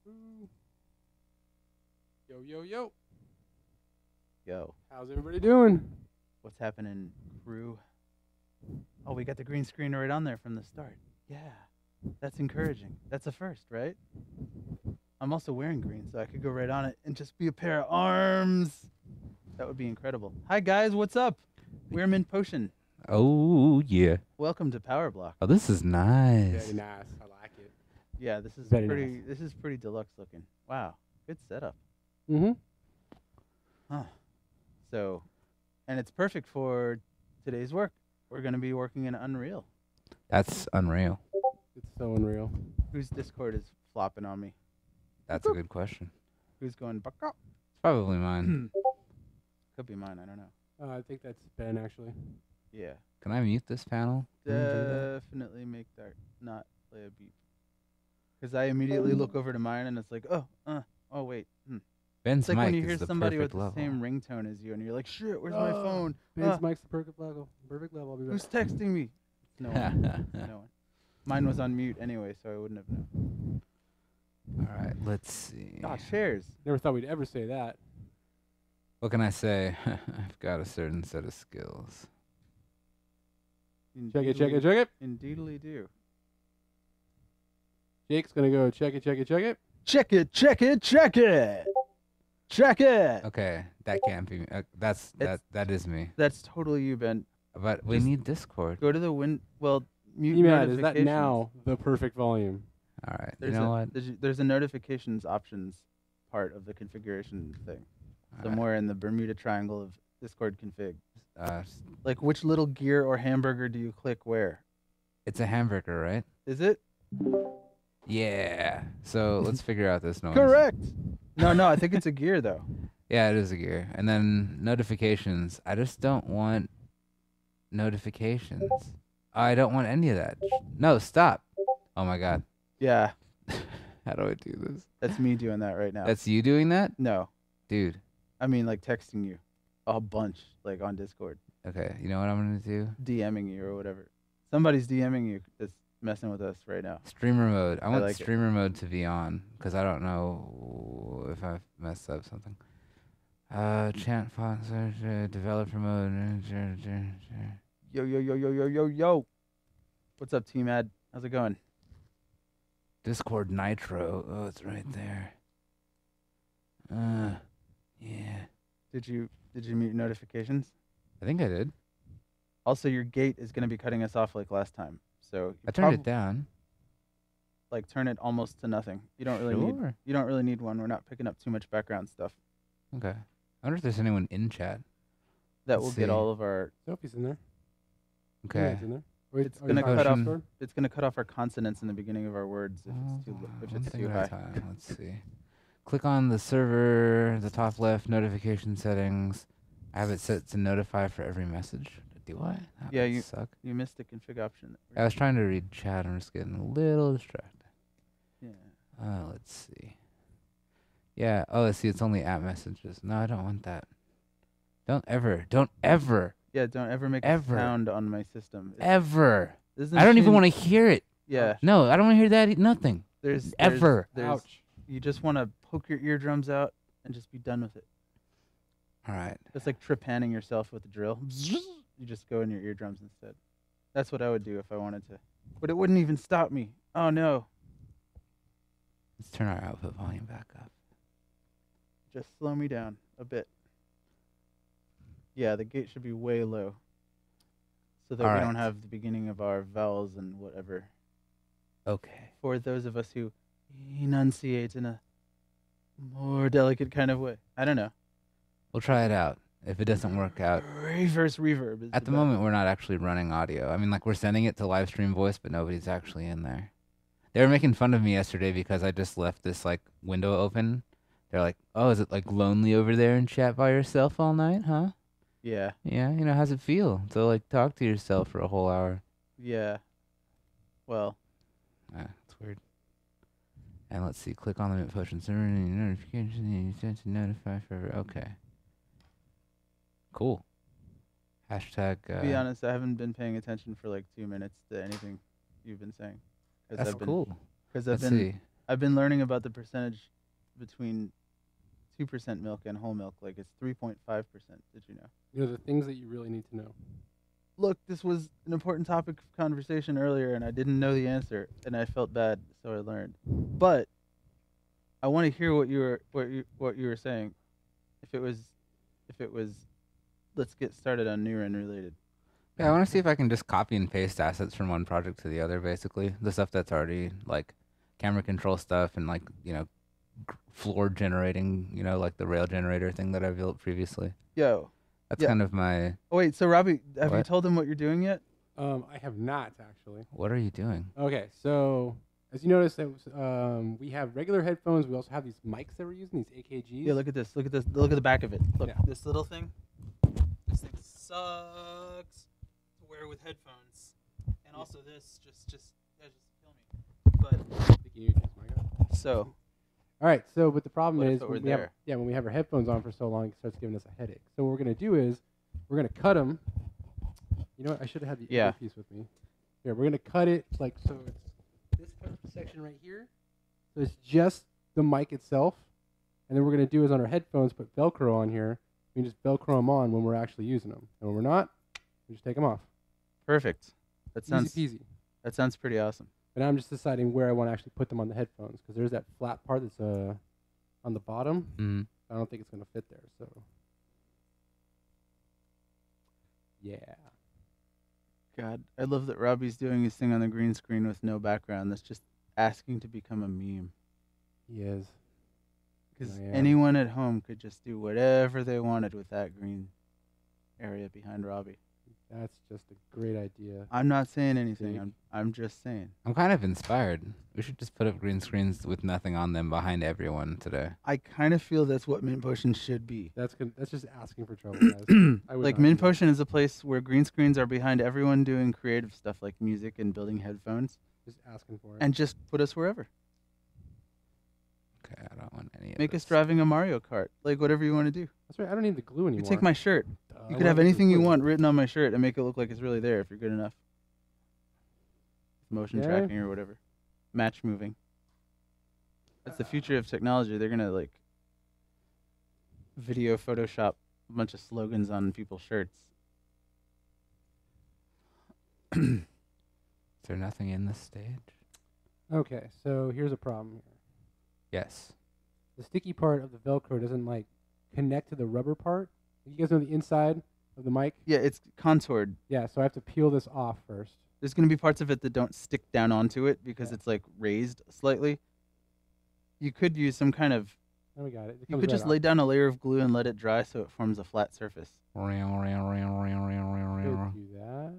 Yo, yo, yo. Yo, How's everybody doing? what's happening, crew? Oh, we got the green screen right on there from the start. Yeah, that's encouraging. That's a first, right? I'm also wearing green, so I could go right on it and just be a pair of arms. That would be incredible. Hi, guys. What's up? We're MintPotion. Oh yeah. Welcome to PowerBlock. Oh, this is Very nice. nice. I like it. Yeah, this is Very pretty. nice. This is pretty deluxe looking. Wow, good setup. Mm-hmm. Huh. So, and it's perfect for today's work. We're going to be working in Unreal. That's unreal. It's so unreal. Whose Discord is flopping on me? That's a good question. Who's going buck up? It's probably mine. Could be mine. I don't know. I think that's Ben, actually. Yeah. Can I mute this panel? Can you do that? Definitely make that not play a beep. Because I immediately look over to mine and it's like, oh wait. Ben's It's like mic when you is hear the somebody with perfect level. the same ringtone as you and you're like, shit, where's my phone? Ben's Ah, mic's the perfect level. Perfect level. I'll be who's back. texting me? No one. No one. Mine was on mute anyway, so I wouldn't have known. All right, let's see. God, shares. Never thought we'd ever say that. What can I say? I've got a certain set of skills. Check it, check it, check it. Indeedly do. Jake's going to go check it, check it, check it. Check it, check it, check it. Check it. Okay, that can't be. That is me. That's totally you, Ben. But we Just need Discord. Go to the mute Emad, is that notifications. now the perfect volume? All right. There's you know what? There's a notifications options part of the configuration thing. All right. Somewhere in the Bermuda Triangle of Discord config. S- Like, which little gear or hamburger do you click where? It's a hamburger, right? Is it? Yeah. So let's figure out this noise. Correct. No, I think it's a gear, though. Yeah, it is a gear. And then notifications. I just don't want notifications. I don't want any of that. No, stop. Oh my God. Yeah, How do I do this? that's me doing that right now. That's you doing that? No, Dude. I mean, like, texting you a bunch, like, on Discord. Okay, you know what I'm going to do? DMing you or whatever. Somebody's DMing you that's messing with us right now. Streamer mode. I want like it. streamer mode to be on because I don't know if I've messed up something. Chant font search, developer mode. Yo. What's up, Team Ad? How's it going? Discord Nitro. Oh, it's right there. Yeah. Did you mute notifications? I think I did. Also, your gate is going to be cutting us off like last time. So you I turned it down. like turn it almost to nothing. You don't really need one. We're not picking up too much background stuff. Okay. I wonder if there's anyone in chat. That Let's will get see. all of our. Sophie's in there. Okay. Emmad's in there. Wait, It's are gonna you cut off. Discord? It's going to cut off our consonants in the beginning of our words if One it's thing too at a high. time. Let's see. Click on the server, the top left, notification settings. I have it set to notify for every message. Do I? That Yeah, would you- suck. You missed the config option. I was trying to read chat. I'm just getting a little distracted. Yeah. Let's see. Yeah. Oh, let's see. It's only app messages. No, I don't want that. Don't ever. Yeah. Don't ever make Ever. a sound on my system. Ever. This I don't even machine- want to hear it. Yeah. No, I don't want to hear that. Nothing. There's Ever. Ouch. You just want to poke your eardrums out and just be done with it. All right. It's like trip-panning yourself with a drill. You just go in your eardrums instead. That's what I would do if I wanted to. But it wouldn't even stop me. Oh, no. Let's turn our output volume back up. Just slow me down a bit. Yeah, the gate should be way low. So that we Alright. don't have the beginning of our vowels and whatever. Okay. For those of us who enunciate in a more delicate kind of way. I don't know. We'll try it out. If it doesn't work out. Reverse reverb is At the best. moment, we're not actually running audio. I mean, like, we're sending it to live stream voice, but nobody's actually in there. They were making fun of me yesterday because I just left this, like, window open. They're like, oh, is it, like, lonely over there and chat by yourself all night, huh? Yeah. Yeah, you know, how's it feel to, like, talk to yourself for a whole hour? Yeah. Well, It's weird. And let's see, click on the MintPotion server and notification, and you send to notify forever. Okay. Cool. Hashtag. to be honest, I haven't been paying attention for like 2 minutes to anything you've been saying. That's cool. Because I've Let's been see. I've been learning about the percentage between 2% milk and whole milk. Like it's 3.5%. Did you know? You know, the things that you really need to know. Look, this was an important topic of conversation earlier, and I didn't know the answer, and I felt bad, so I learned. But I want to hear what you were saying. If it was, let's get started on NuRen related. Yeah, I want to see if I can just copy and paste assets from one project to the other, basically. The stuff that's already, like, camera control stuff and, like, floor generating, like the rail generator thing that I built previously. Yo. That's Yeah. kind of my... Oh, wait, so Robbie, have you What? told them what you're doing yet? I have not, actually. What are you doing? Okay, so as you notice, we have regular headphones. We also have these mics that we're using, these AKGs. Yeah, look at this. Look at this. Look at the back of it. Look, Yeah. this little thing. This thing sucks to wear with headphones. And also this just kill me. But Can you use my guy? so All right, so but the problem What if is it were when we have our headphones on for so long, it starts giving us a headache. So what we're going to do is we're going to cut them. You know what? I should have had the Yeah. piece with me. Here, we're going to cut it like so. It's this section right here. So it's just the mic itself. And then what we're going to do is on our headphones put Velcro on here. We can just Velcro them on when we're actually using them. And when we're not, we just take them off. perfect. That sounds Easy peasy. that sounds pretty awesome. But now I'm just deciding where I want to actually put them on the headphones because there's that flat part that's on the bottom. Mm-hmm. I don't think it's going to fit there. So, yeah. God, I love that Robbie's doing his thing on the green screen with no background. That's just asking to become a meme. He is. Because I am. anyone at home could just do whatever they wanted with that green area behind Robbie. That's just a great idea. I'm not saying anything. Big. I'm just saying. I'm kind of inspired. We should just put up green screens with nothing on them behind everyone today. I kind of feel that's what MintPotion should be. That's just asking for trouble, guys. I would Like not do that. MintPotion is a place where green screens are behind everyone doing creative stuff like music and building headphones, Just asking for it. and just put us wherever. Okay, I don't want any of Make us this. driving a Mario Kart, like whatever you want to do. That's right. I don't need the glue You anymore. take my shirt. I You could wanna have use the anything you glue. want written on my shirt and make it look like it's really there if you're good enough. Motion Yeah. tracking or whatever. Match moving. That's the future of technology. They're gonna like video Photoshop a bunch of slogans on people's shirts. Is there nothing in this stage? Okay, so here's a problem here. Yes. The sticky part of the Velcro doesn't like connect to the rubber part. You guys know the inside of the mic? Yeah, it's contoured. Yeah, so I have to peel this off first. There's gonna be parts of it that don't stick down onto it because Yeah. it's like raised slightly. You could use some kind of. There we got it. It You comes could right just off. lay down a layer of glue and let it dry so it forms a flat surface. Could do that.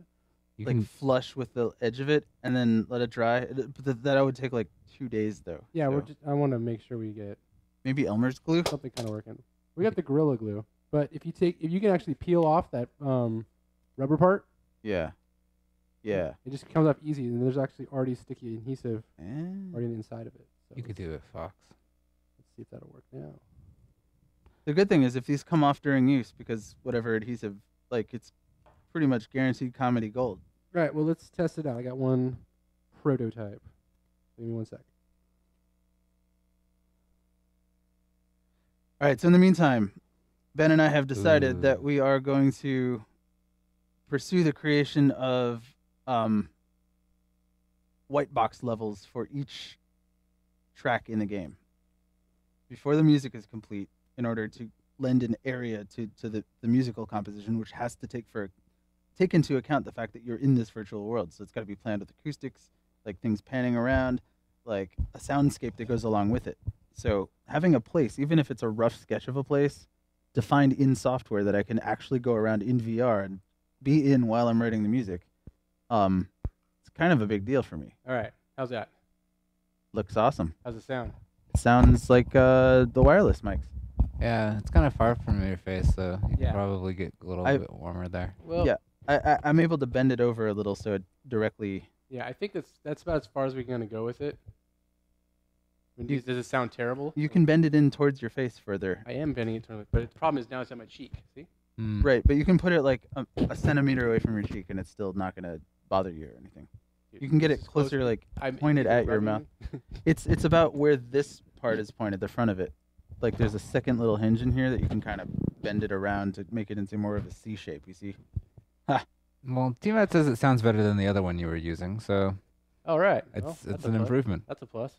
You Like can flush with the edge of it and then let it dry. But that would take like 2 days though. Yeah, so I want to make sure we get maybe Elmer's glue. something kind of working. We got the Gorilla Glue, but if you can actually peel off that rubber part, Yeah. Yeah. it just comes off easy, and there's actually already sticky adhesive Eh. already on the inside of it. So you could do it, Fox. let's see if that'll work now. The good thing is if these come off during use, because whatever adhesive, like it's pretty much guaranteed comedy gold. All right, well, let's test it out. I got one prototype. Give me 1 sec. All right. So in the meantime, Ben and I have decided that Ooh. we are going to pursue the creation of white box levels for each track in the game before the music is complete, in order to lend an area to the musical composition, which has to take into account the fact that you're in this virtual world. So it's got to be planned with acoustics, like things panning around, like a soundscape that goes along with it. So having a place, even if it's a rough sketch of a place, defined in software that I can actually go around in VR and be in while I'm writing the music, it's kind of a big deal for me. All right, how's that? Looks awesome. How's it sound? It sounds like the wireless mics. Yeah, it's kind of far from your face, so you Yeah. could probably get a little I- bit warmer there. Well, Yeah. I'm able to bend it over a little so it directly. yeah, I think that's about as far as we're gonna go with it. Does it sound terrible? You can bend it in towards your face further. I am bending it totally, but the problem is now it's at my cheek. See? Mm. Right, but you can put it like a centimeter away from your cheek and it's still not going to bother you or anything. You can get This it is closer, like pointed at your mouth. It's about where this part is pointed, the front of it. Like there's a second little hinge in here that you can kind of bend it around to make it into more of a C shape. You see? Well, T-Mat says it sounds better than the other one you were using, so All right. it's That's an a plus. improvement. That's a plus.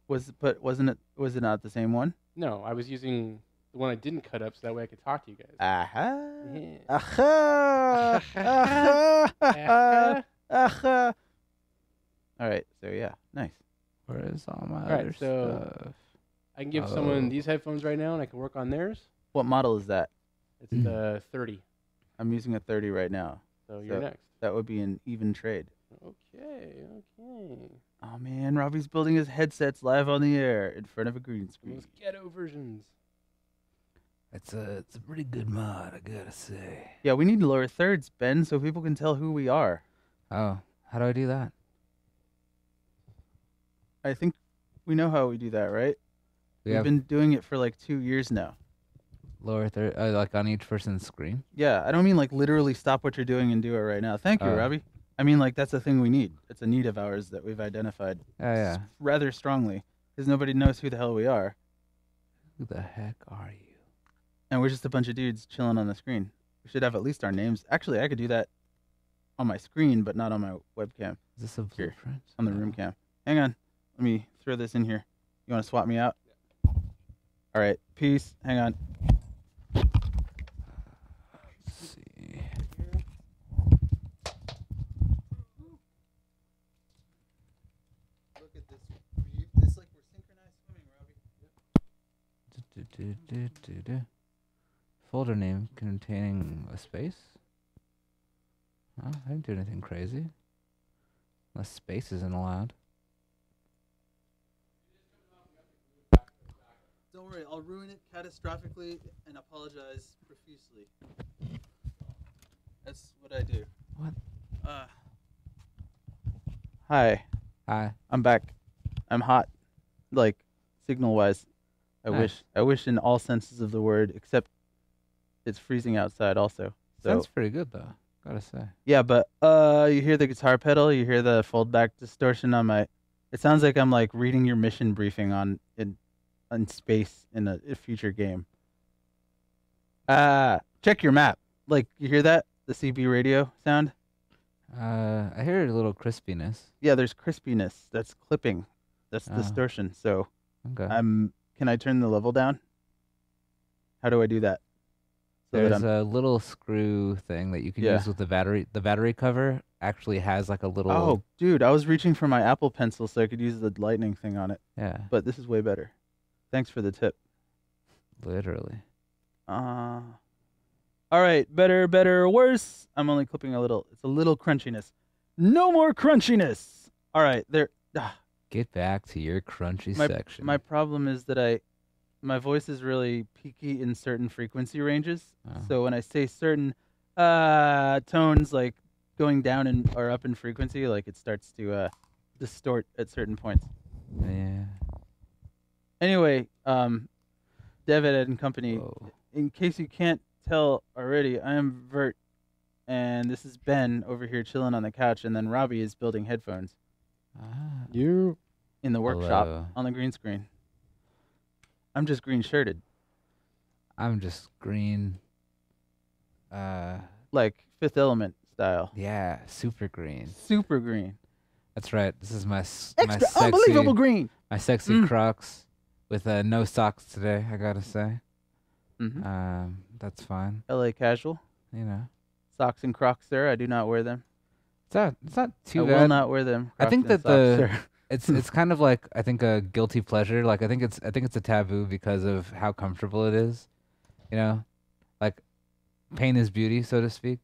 Was it not the same one? No, I was using the one I didn't cut up so that way I could talk to you guys. Aha. Yeah. Aha. Aha. Aha. Aha. All right. So yeah, nice. Where is all my Alright, other so- stuff? I can give someone these headphones right now, and I can work on theirs. What model is that? It's the 30. I'm using a 30 right now. So you're next. That would be an even trade. Okay. Oh man, Robbie's building his headsets live on the air in front of a green screen. Those ghetto versions. It's a pretty good mod, I gotta say. Yeah, we need lower thirds, Ben, so people can tell who we are. Oh, how do I do that? I think we know how we do that, right? We We've have been doing it for like 2 years now. lower third, like on each person's screen. Yeah, I don't mean like literally stop what you're doing and do it right now. Thank you, Oh. Robbie. I mean like that's a thing we need. It's a need of ours that we've identified Oh yeah. rather strongly because nobody knows who the hell we are. Who the heck are you? And we're just a bunch of dudes chilling on the screen. We should have at least our names. Actually, I could do that on my screen, but not on my webcam, Is this a Here, blueprint? on the No. room cam. Hang on. Let me throw this in here. You want to swap me out? All right. Peace. Hang on. Let's see. Look at this. It's like we're synchronized swimming, Robbie. Folder name containing a space? Oh, I didn't do anything crazy. Unless space isn't allowed. Don't worry, I'll ruin it catastrophically and apologize profusely. That's what I do. What? Hi, Hi. I'm back. I'm hot, like signal-wise. Nice. I wish in all senses of the word, except it's freezing outside also. So Sounds pretty good though, gotta say. yeah, but you hear the guitar pedal, you hear the fold-back distortion on my. It sounds like I'm like reading your mission briefing on space in a future game. Check your map. Like you hear that? The CB radio sound? I hear a little crispiness. Yeah, there's crispiness. That's clipping. That's Oh. distortion. So Okay. can I turn the level down? How do I do that? So that There's I'm, a little screw thing that you can Yeah. use with the battery. The battery cover actually has like a little. oh, dude, I was reaching for my Apple Pencil so I could use the lightning thing on it. Yeah, But this is way better. Thanks for the tip. literally. All right, better, worse. I'm only clipping a little. It's a little crunchiness. No more crunchiness. All right, there. Get back to your crunchy My section. my problem is that my voice is really peaky in certain frequency ranges. Oh. So when I say certain tones, like going down or up in frequency, like it starts to distort at certain points. Yeah. Anyway, Devid and Company. Whoa. In case you can't tell already, I am Vert, and this is Ben over here chilling on the couch, and then Robbie is building headphones Ah. You. in the workshop Hello. on the green screen. I'm just green shirted, I'm just green. like Fifth Element style. Yeah, super green. Super green. That's right. This is my Extra sexy, unbelievable green. my sexy Mm. Crocs with no socks today. I gotta say. Mm-hmm. That's fine. LA casual. You know, Socks and Crocs, sir. I do not wear them. it's not too I bad. will not wear them. I think Crocs and that socks, sir. It's kind of like I think a guilty pleasure. Like I think it's a taboo because of how comfortable it is. You know, like pain is beauty, so to speak.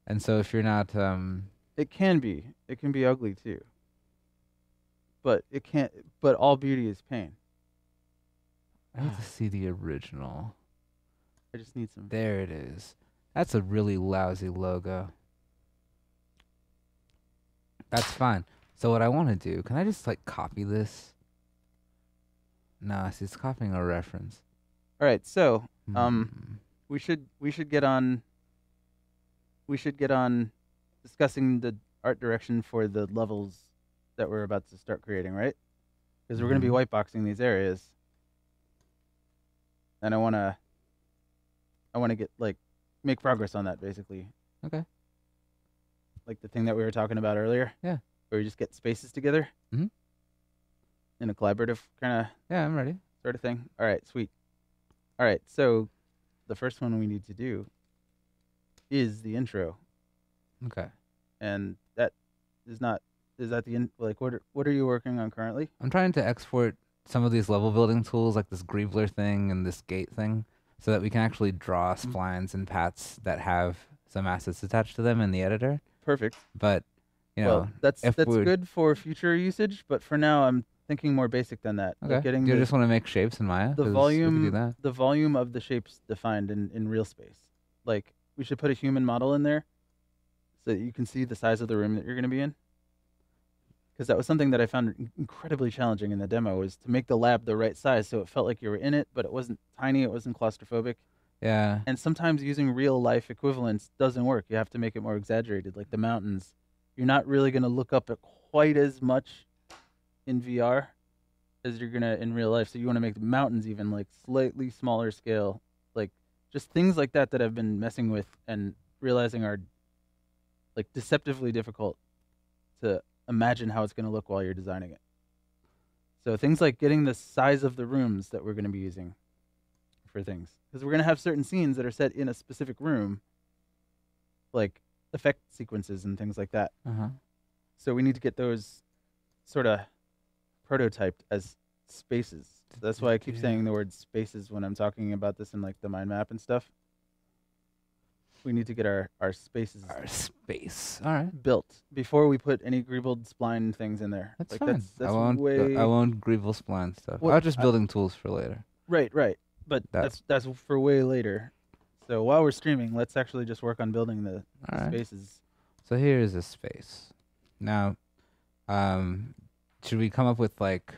And so if you're not It can be. It can be ugly too. But it can't. But all beauty is pain. I need to see the original. I just need some. There it is. That's a really lousy logo. That's fine. So what I want to do, can I just like copy this? No, see, it's copying a reference. All right. So Hmm. we should get on. We should get on discussing art direction for the levels that we're about to start creating, right? Because we're going to be whiteboxing these areas, and I want to get like make progress on that basically. Okay. Like the thing that we were talking about earlier. Yeah. Where we just get spaces together. Mhm. In a collaborative kind of Yeah, I'm ready. sort of thing. All right, sweet. All right, so the first one we need to do is the intro, Okay. and that is not is that the like what are you working on currently? I'm trying to export some of these level building tools, like this Greebler thing and this gate thing, so that we can actually draw splines and paths that have some assets attached to them in the editor. Perfect. But, you know, Well, that's if we're- good for future usage, but for now I'm thinking more basic than that. Okay. Like getting Do you the, just want to make shapes in Maya? the 'Cause we could do volume that. the volume of the shapes defined in real space. Like we should put a human model in there so that you can see the size of the room that you're going to be in. Because that was something that I found incredibly challenging in the demo, was to make the lab the right size so it felt like you were in it, but it wasn't tiny, it wasn't claustrophobic. Yeah. And sometimes using real life equivalents doesn't work. You have to make it more exaggerated, like the mountains. You're not really going to look up at quite as much in VR as you're going to in real life. So you want to make the mountains even like slightly smaller scale, like just things like that I've been messing with and realizing are like deceptively difficult to imagine how it's going to look while you're designing it. So things like getting the size of the rooms that we're going to be using for things, because we're going to have certain scenes that are set in a specific room, like effect sequences and things like that. Uh-huh. So we need to get those sort of prototyped as spaces. So that's why I keep saying the word spaces when I'm talking about this in like the mind map and stuff. We need to get our spaces Our space. All right. built before we put any greebled spline things in there. That's like fine. That's I won't. way I won't Greeble spline stuff. What- I was just building tools for later. right. But That's- that's for way later. So while we're streaming, let's actually just work on building the All right. spaces. So here is a space. Now, should we come up with like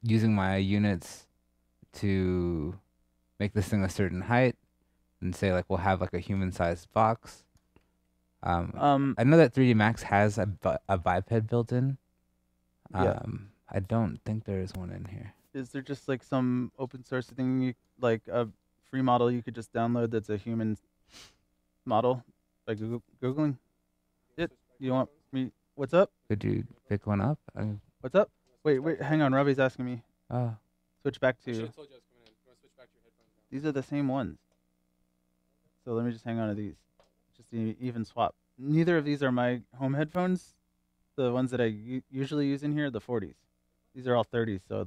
using my units to make this thing a certain height, and say like we'll have like a human-sized box? I know that 3D Max has a biped built in. Yeah. I don't think there is one in here. Is there just like some open source thing, like a free model you could just download that's a human model by Googling it? You want me? What's up? Could you pick one up? What's up? Wait, hang on. Robbie's asking me. Oh, Switch back I should to. have told you I was coming in. You want to switch back to your headphones now? These are the same ones. So let me just hang on to these. Just an even swap. Neither of these are my home headphones. The ones that I usually use in here are the 40s. These are all 30s, so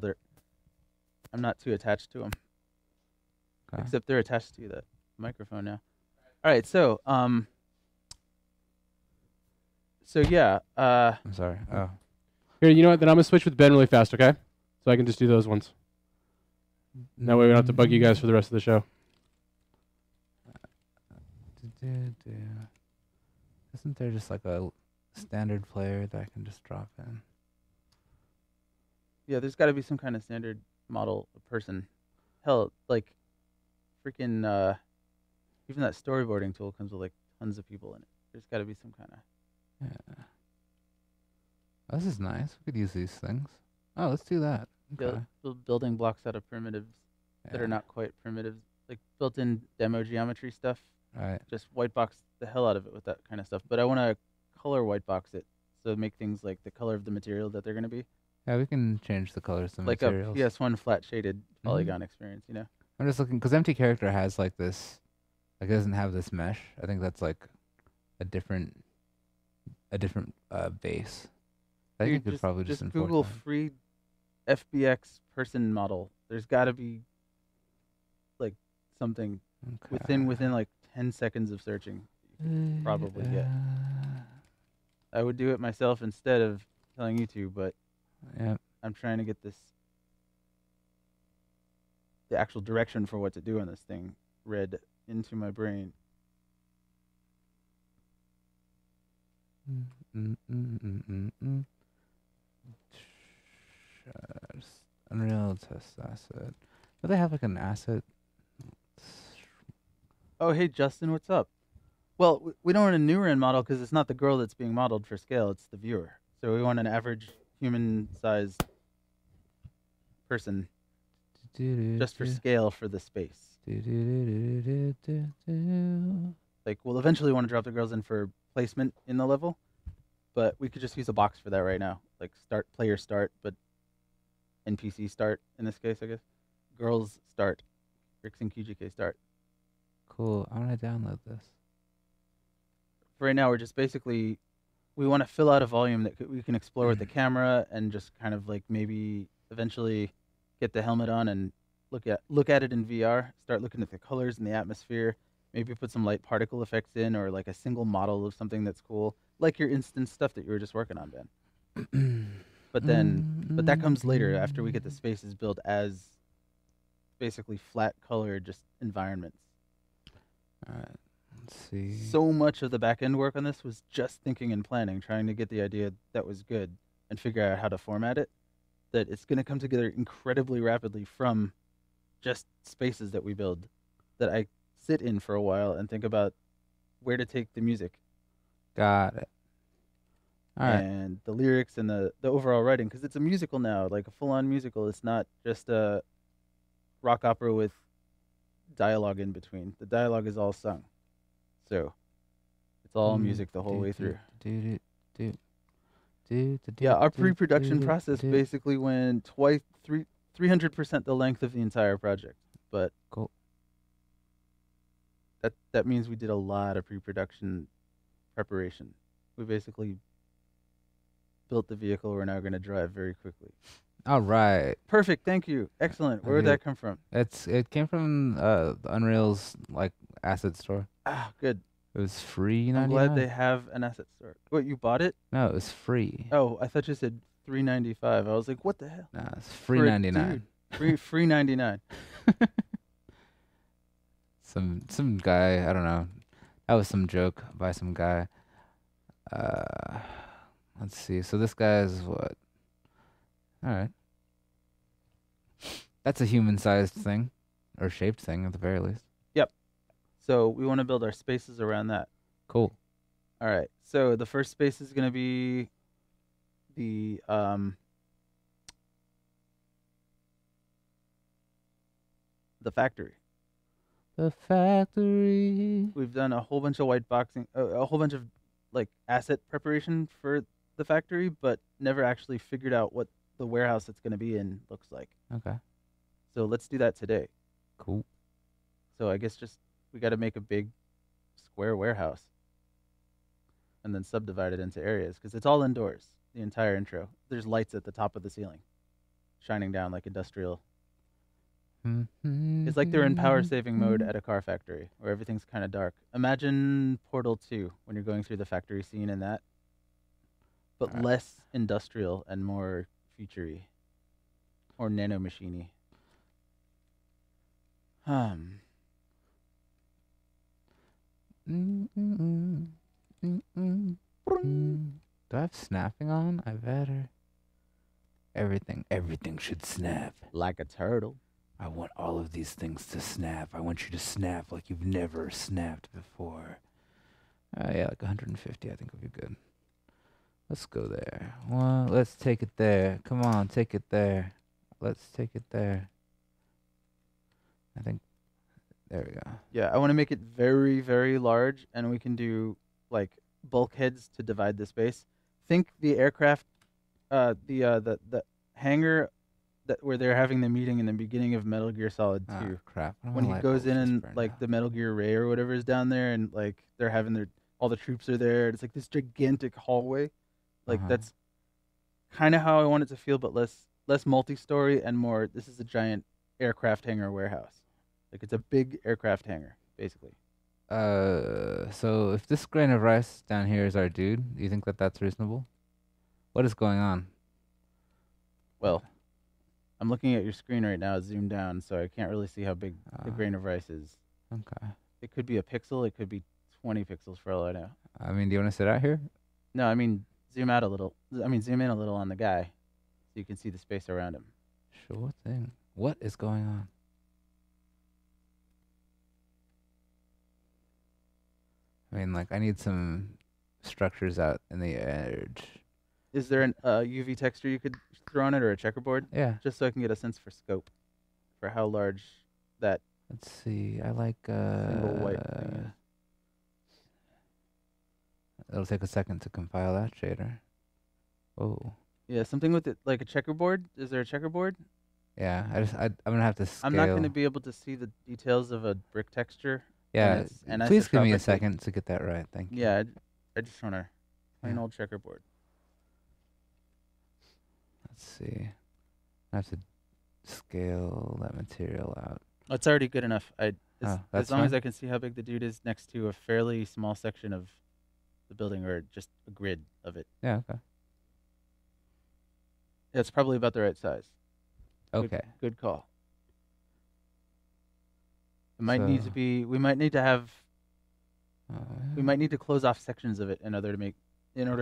I'm not too attached to them. okay. Except they're attached to the microphone now. All right, so yeah, I'm sorry. Oh, Here, you know what? Then I'm gonna switch with Ben really fast, okay? So I can just do those ones. That way we don't have to bug you guys for the rest of the show. Isn't there just like a standard player that I can just drop in? yeah, there's got to be some kind of standard model person. Hell, like freaking even that storyboarding tool comes with like tons of people in it. There's got to be some kind of. Yeah. Oh, this is nice. We could use these things. Oh, let's do that. Okay. Building blocks out of primitives that are not quite primitives, like built-in demo geometry stuff. All right. Just white box the hell out of it with that kind of stuff. But I want to color white box it, so make things like the color of the material that they're going to be. Yeah, we can change the colors of Like materials. a PS1 flat shaded polygon experience, you know? I'm just looking because empty character has like this, like it doesn't have this mesh. I think that's like a different base. I think you could probably just enforce Google that. free FBX person model. There's got to be like something within like 10 seconds of searching. You can probably get. I would do it myself instead of telling you to, but Yeah. I'm trying to get the actual direction for what to do on this thing read into my brain. Unreal test asset. Do they have like an asset? Oh, hey Justin, what's up? Well, we don't want a NuRen model because it's not the girl that's being modeled for scale; it's the viewer. So we want an average human-sized person just for scale for the space. Like, we'll eventually want to drop the girls in for placement in the level, but we could just use a box for that right now. Like player start, but NPC start in this case, I guess. Girls start. Rix and QGK start. Cool. I'm gonna download this. For right now, we're just basically, we want to fill out a volume that we can explore with the camera and just kind of like maybe eventually get the helmet on and look at it in VR, start looking at the colors and the atmosphere, maybe put some light particle effects in or like a single model of something that's cool, like your instance stuff that you were just working on, Ben. But that comes later after we get the spaces built as basically flat colored just environments. All right. Let's see. So much of the back end work on this was just thinking and planning, trying to get the idea that was good and figure out how to format it, that it's going to come together incredibly rapidly from just spaces that we build, that I sit in for a while and think about where to take the music. Got it. All right. And the lyrics and the overall writing, because it's a musical now, like a full-on musical. It's not just a rock opera with dialogue in between. The dialogue is all sung. So it's all music the whole way through. Yeah, our pre-production process basically went 300% the length of the entire project. But cool. That means we did a lot of pre-production preparation. We basically built the vehicle we're now going to drive very quickly. All right. Perfect. Thank you. Excellent. Where did that come from? It came from the Unreal's like asset store. Ah, good. It was free. I'm glad they have an asset store. What, you bought it? No, it was free. Oh, I thought you said $3.95. I was like, what the hell? Nah, it's free 99. Free 99. Some guy, I don't know. That was some joke by some guy. Let's see. So this guy is what? All right. That's a human-sized thing, or shaped thing at the very least. Yep. So we want to build our spaces around that. Cool. All right. So the first space is going to be the factory. The factory. We've done a whole bunch of white boxing, a whole bunch of like asset preparation for the factory, but never actually figured out what the warehouse it's going to be in looks like. Okay. So let's do that today. Cool. So I guess just we got to make a big square warehouse and then subdivide it into areas because it's all indoors, the entire intro. There's lights at the top of the ceiling shining down like industrial. It's like they're in power saving mode at a car factory where everything's kind of dark. Imagine Portal 2 when you're going through the factory scene in that, but less industrial and more future-y or nanomachine-y. Do I have snapping on? I better. Everything should snap. Like a turtle. I want all of these things to snap. I want you to snap like you've never snapped before. Yeah, like 150 I think would be good. Let's go there. Well, let's take it there. Come on, take it there. Let's take it there. I think, there we go. Yeah, I want to make it very, very large, and we can do, like, bulkheads to divide the space. Think the aircraft, the hangar where they're having the meeting in the beginning of Metal Gear Solid 2. Oh, crap. When he goes in and, like, the Metal Gear Ray or whatever is down there, and, like, they're having all the troops are there. It's like this gigantic hallway. Like, that's kind of how I want it to feel, but less multi-story and more, this is a giant aircraft hangar warehouse. Like, it's a big aircraft hangar, basically. So if this grain of rice down here is our dude, do you think that that's reasonable? What is going on? Well, I'm looking at your screen right now, zoomed down, so I can't really see how big the grain of rice is. Okay. It could be a pixel, it could be 20 pixels for all I know. I mean, do you want to sit out here? No, I mean, zoom out a little. Zoom in a little on the guy so you can see the space around him. Sure thing. What is going on? I mean, like, I need some structures out in the edge. Is there an UV texture you could throw on it or a checkerboard? Yeah. Just so I can get a sense for scope, for how large that Let's see. I like single white thing is. It'll take a second to compile that shader. Oh. Yeah, something with it like a checkerboard. Is there a checkerboard? Yeah, I'm gonna have to scale. I'm not going to be able to see the details of a brick texture. Yeah, and please give me a isotropically. second to get that right. Thank you. Yeah, I just want a plain Yeah. old checkerboard. Let's see. I have to scale that material out. Oh, it's already good enough. As That's long as fine. I can see how big the dude is next to a fairly small section of the building or just a grid of it. Yeah, okay. Yeah, it's probably about the right size. Okay. Good call. It might need to So- be. We might need to have. Uh, We might need to close off sections of it in order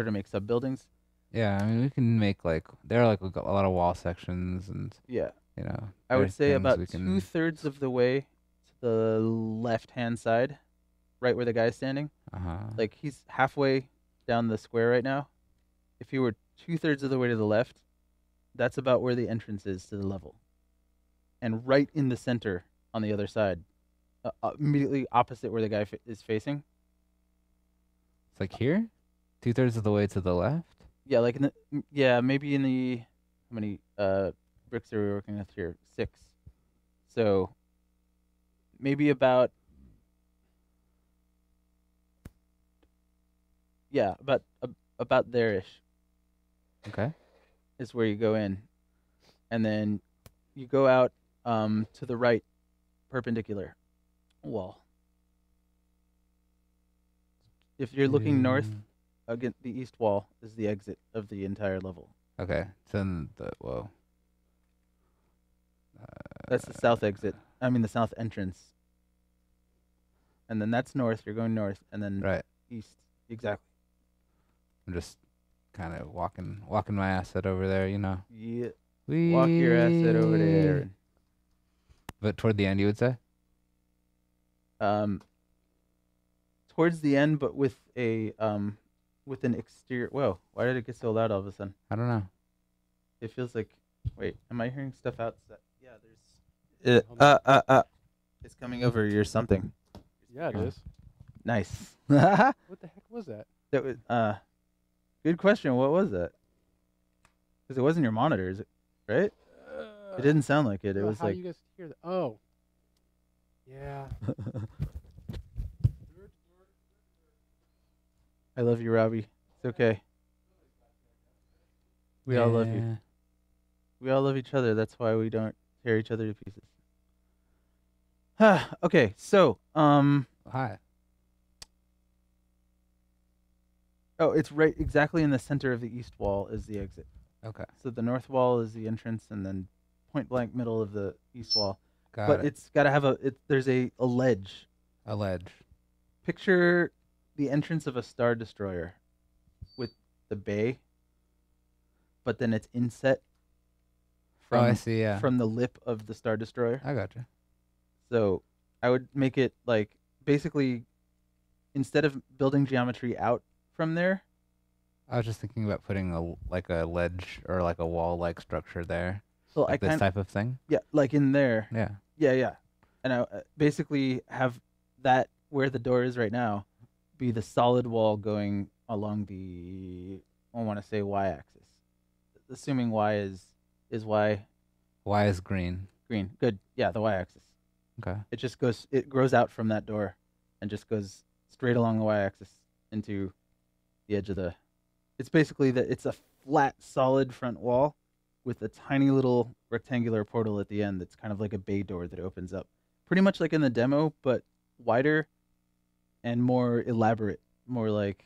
to make sub buildings. Yeah, I mean, we can make like there are like a lot of wall sections, and Yeah, you know. I there are would say things about we can- 2/3 of the way to the left-hand side, right where the guy's standing. Like he's halfway down the square right now. If he were 2/3 of the way to the left, that's about where the entrance is to the level. And right in the center on the other side, immediately opposite where the guy is facing. It's like here, 2/3 of the way to the left. Yeah, like maybe in the how many bricks are we working with here? 6. So maybe about about there-ish Okay. is where you go in, and then you go out to the right, perpendicular wall. If you're looking north, again, the east wall is the exit of the entire level. Okay. Then whoa. That's the south exit. I mean the south entrance. And then that's north. You're going north, and then Right. east. Exactly. I'm just kind of walking my asset over there, you know. Yeah. Walk your asset over there. Whee! But toward the end, you would say? Towards the end, but with an exterior. Whoa! Why did it get so loud all of a sudden? I don't know. It feels like. Wait, am I hearing stuff outside? Yeah, Hold It's coming over your something. Yeah, it is. Nice. What the heck was that? That was good question. What was that? Because it wasn't your monitor, is it? Right? It didn't sound like it. It was how like. do you guys hear that? Oh. Yeah. I love you, Robbie. It's okay. We all love you. Yeah. We all love each other. That's why we don't tear each other to pieces. Okay, so Hi. oh, it's right exactly in the center of the east wall is the exit. Okay. So the north wall is the entrance, and then point blank middle of the east wall. Got But it. it's got to have there's a ledge. A ledge. Picture the entrance of a Star Destroyer with the bay, but then it's inset Oh, I from see. Yeah. from the lip of the Star Destroyer. I got you. So I would make it like basically instead of building geometry out from there. I was just thinking about putting a ledge or like a wall-like structure there, Well, like this type of thing. yeah, like in there. Yeah. Yeah. And I basically have that where the door is right now be the solid wall going along the I want to say y-axis. Assuming y is y Y is green. green. Good. Yeah, the y-axis. Okay. It grows out from that door and just goes straight along the y-axis into the edge of the. It's basically it's a flat, solid front wall with a tiny little rectangular portal at the end that's kind of like a bay door that opens up. Pretty much like in the demo, but wider and more elaborate. More like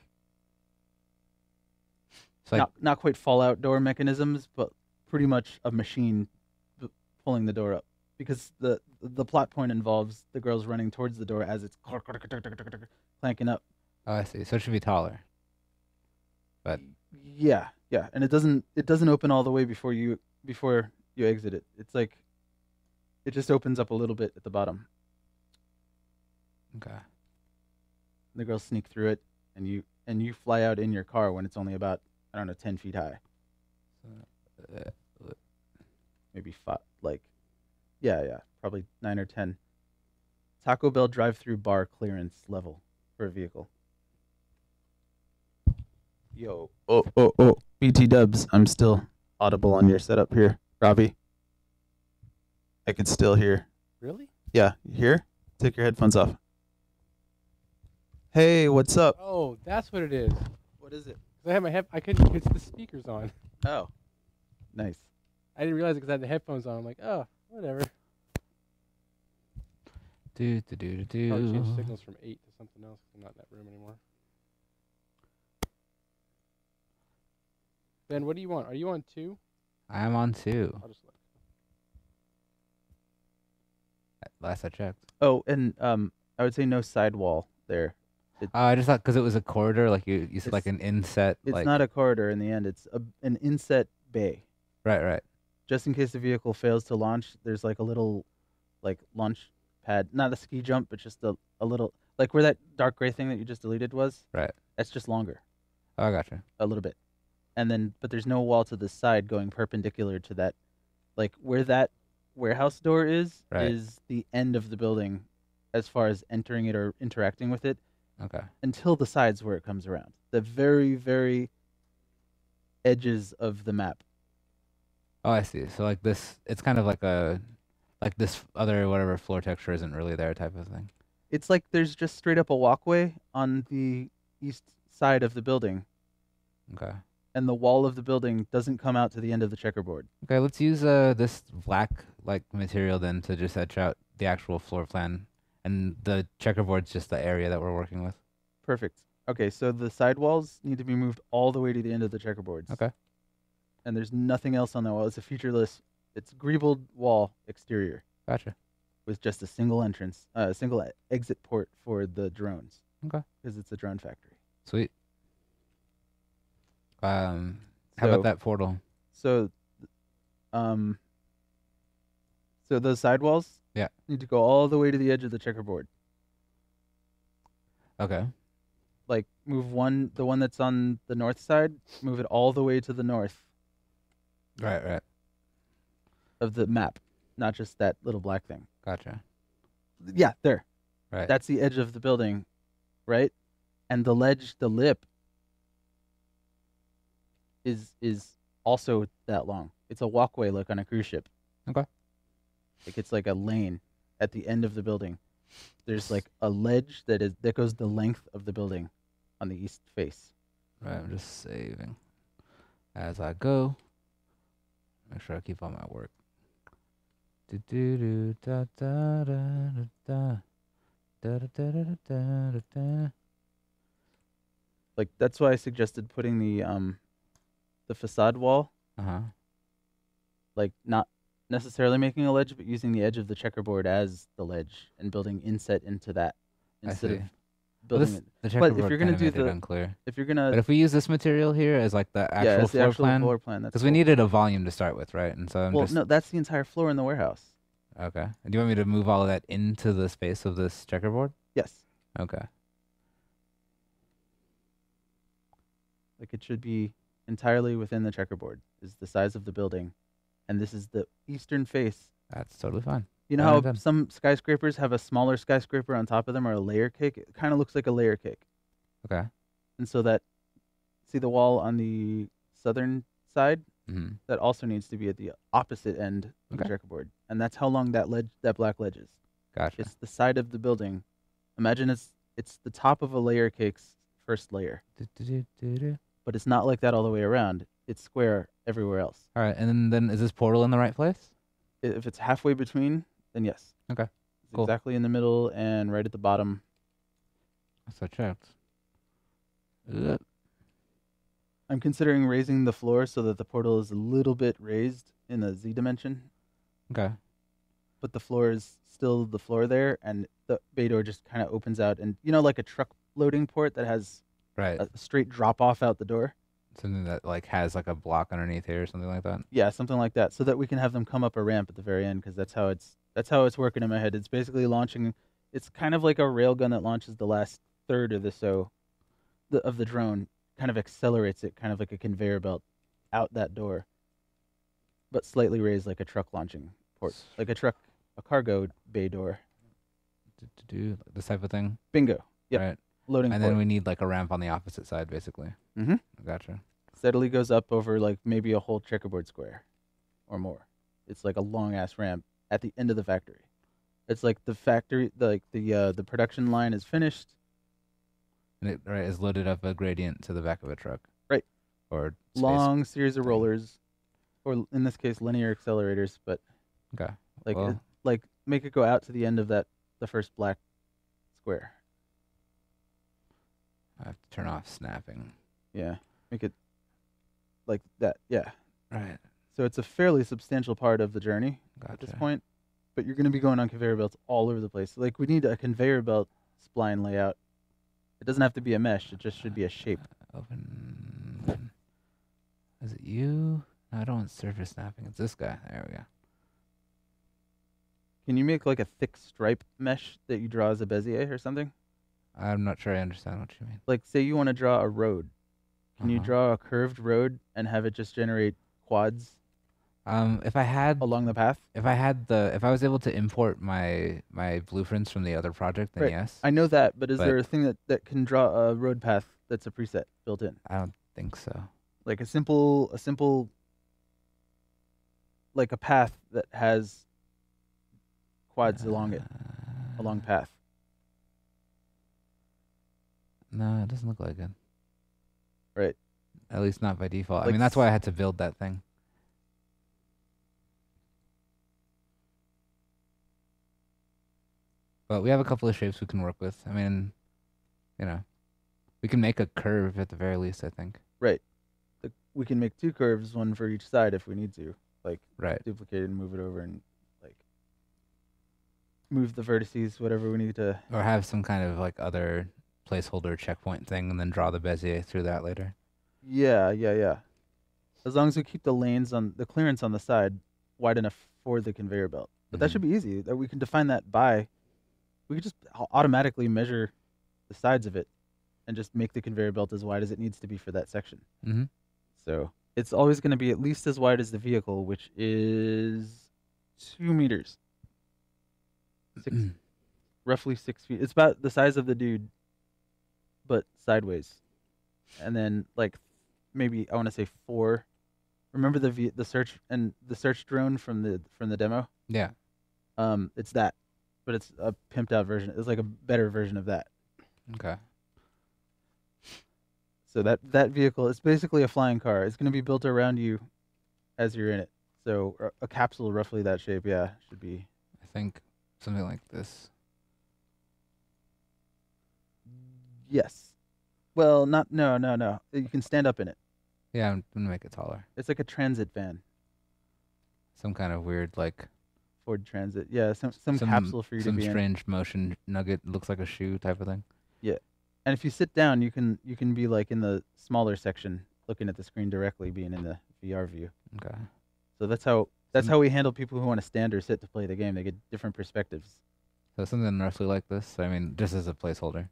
It's like not quite Fallout door mechanisms, but pretty much a machine pulling the door up. Because the plot point involves the girls running towards the door as it's clanking up. oh, I see. So it should be taller. But Yeah, and it doesn't open all the way before you exit it. It's like it just opens up a little bit at the bottom. okay. The girls sneak through it, and you fly out in your car when it's only about, I don't know, 10 feet high. Maybe five, like, yeah, probably 9 or 10. Taco Bell drive-through bar clearance level for a vehicle. Yo, oh, BT Dubs, I'm still audible on your setup here, Robbie. I can still hear. Really? Yeah, you hear? Take your headphones off. Hey, what's up? Oh, that's what it is. What is it? 'Cause I have my I couldn't. It's the speakers on. Oh, nice. I didn't realize it because I had the headphones on. I'm like, oh, whatever. Do. Probably change signals from 8 to something else. I'm not in that room anymore. Ben, what do you want? Are you on 2? I am on 2. I'll just look. Last I checked. Oh, and I would say no sidewall there. I just thought because it was a corridor, like you said, like an inset. It's like, not a corridor in the end. It's an inset bay. Right. Just in case the vehicle fails to launch, there's like a little, like, launch pad. Not a ski jump, but just a little, like where that dark gray thing that you just deleted was. Right. That's just longer. Oh, I gotcha. A little bit. And then, but there's no wall to the side going perpendicular to that. Like where that warehouse door is the end of the building as far as entering it or interacting with it. Okay. Until the sides where it comes around. The very, very edges of the map. Oh, I see. So like this, it's kind of like this other whatever floor texture isn't really there type of thing. It's like there's just straight up a walkway on the east side of the building. Okay. And the wall of the building doesn't come out to the end of the checkerboard. Okay, let's use this black like material then to just etch out the actual floor plan, and the checkerboard's just the area that we're working with. Perfect. Okay, so the sidewalls need to be moved all the way to the end of the checkerboards. Okay. And there's nothing else on that wall. It's a featureless, it's greebled wall exterior. Gotcha. With just a single entrance, single exit port for the drones. Okay. Because it's a drone factory. Sweet. How about that portal? So those sidewalls need to go all the way to the edge of the checkerboard. Okay. Like move the one that's on the north side, move it all the way to the north. Right. Of the map, not just that little black thing. Gotcha. Yeah, there. Right. That's the edge of the building, right? And the lip is also that long. It's a walkway like on a cruise ship. Okay. Like it's like a lane at the end of the building. There's like a ledge that goes the length of the building on the east face. Right, I'm just saving as I go. Make sure I keep all my work. Like that's why I suggested putting the facade wall. Like not necessarily making a ledge, but using the edge of the checkerboard as the ledge and building inset into that instead of building it. The checkerboard but if you're gonna do the unclear. If you're gonna, but if we use this material here as like the actual floor plan, that's because we needed a volume to start with, right? And so no, that's the entire floor in the warehouse. Okay. Do you want me to move all of that into the space of this checkerboard? Yes. Okay. Like it should be entirely within the checkerboard. Is the size of the building, and this is the eastern face. That's totally fine. You know how some skyscrapers have a smaller skyscraper on top of them or a layer cake? It kind of looks like a layer cake. Okay. And so see the wall on the southern side? Mm-hmm. That also needs to be at the opposite end of the checkerboard. And that's how long that black ledge is. Gotcha. It's the side of the building. Imagine it's the top of a layer cake's first layer. But it's not like that all the way around. It's square everywhere else. All right, and then is this portal in the right place? If it's halfway between, then yes. Okay. It's exactly in the middle and right at the bottom. So checked. I'm considering raising the floor so that the portal is a little bit raised in the Z dimension. Okay. But the floor is still the floor there, and the bay door just kind of opens out. And like a truck loading port that has a straight drop off out the door? Something that like has like a block underneath here or something like that? Yeah, something like that, so that we can have them come up a ramp at the very end, because that's how it's working in my head. It's basically launching. It's kind of like a railgun that launches the last third or so of the drone kind of accelerates it, kind of like a conveyor belt, out that door, but slightly raised like a truck launching port, like a cargo bay door. To do this type of thing. Bingo. Yep. Right. Loading And port. then we need like a ramp on the opposite side, basically. Mm-hmm. Gotcha. Steadily goes up over like maybe a whole checkerboard square, or more. It's like a long ass ramp at the end of the factory. It's like the factory, the production line is finished. And it is loaded up a gradient to the back of a truck. Right. Or Long series of thing. rollers, or in this case linear accelerators, but Okay. like Well, like make it go out to the end of the first black square. I have to turn off snapping. Yeah. Make it like that. Yeah. Right. So it's a fairly substantial part of the journey Gotcha. at this point. But you're going to be going on conveyor belts all over the place. Like, we need a conveyor belt spline layout. It doesn't have to be a mesh. It just should be a shape. Open. Is it you? No, I don't want surface snapping. It's this guy. There we go. Can you make like a thick stripe mesh that you draw as a Bezier or something? I'm not sure I understand what you mean. Like, say you want to draw a road. Can you Uh-huh. draw a curved road and have it just generate quads If I had along the path? if I was able to import my blueprints from the other project, then Right. yes. I know that, but is But- there a thing that can draw a road path that's a preset built in? I don't think so. Like a simple like a path that has quads along it, along path. No, it doesn't look like it. Right. At least not by default. I Like mean, that's why I had to build that thing. But we have a couple of shapes we can work with. I mean, we can make a curve at the very least, I think. We can make two curves, one for each side if we need to. Right. Duplicate it and move it over and like move the vertices, whatever we need to. Or have some kind of like other placeholder checkpoint thing and then draw the Bezier through that later. Yeah. As long as we keep the lanes on the clearance on the side wide enough for the conveyor belt. But that should be easy. That we can define that by. We could just automatically measure the sides of it and just make the conveyor belt as wide as it needs to be for that section. Mm-hmm. So it's always going to be at least as wide as the vehicle, which is 2 meters. Roughly 6 feet. It's about the size of the dude, but sideways. And then like maybe I want to say 4. Remember the search drone from the demo? Yeah. It's that, but it's a pimped out version. It's like a better version of that. Okay. So that vehicle is basically a flying car. It's going to be built around you as you're in it. So a capsule roughly that shape, yeah, should be. I think something like this. Yes. Well, no. You can stand up in it. Yeah, I'm gonna make it taller. It's like a transit van, Some kind of weird like Ford Transit. Yeah, some capsule for you to some be in. strange motion nugget looks like a shoe type of thing. And if you sit down, you can be like in the smaller section, looking at the screen directly, being in the VR view. Okay. So that's how we handle people who want to stand or sit to play the game. They get different perspectives. So something roughly like this. I mean, just as a placeholder.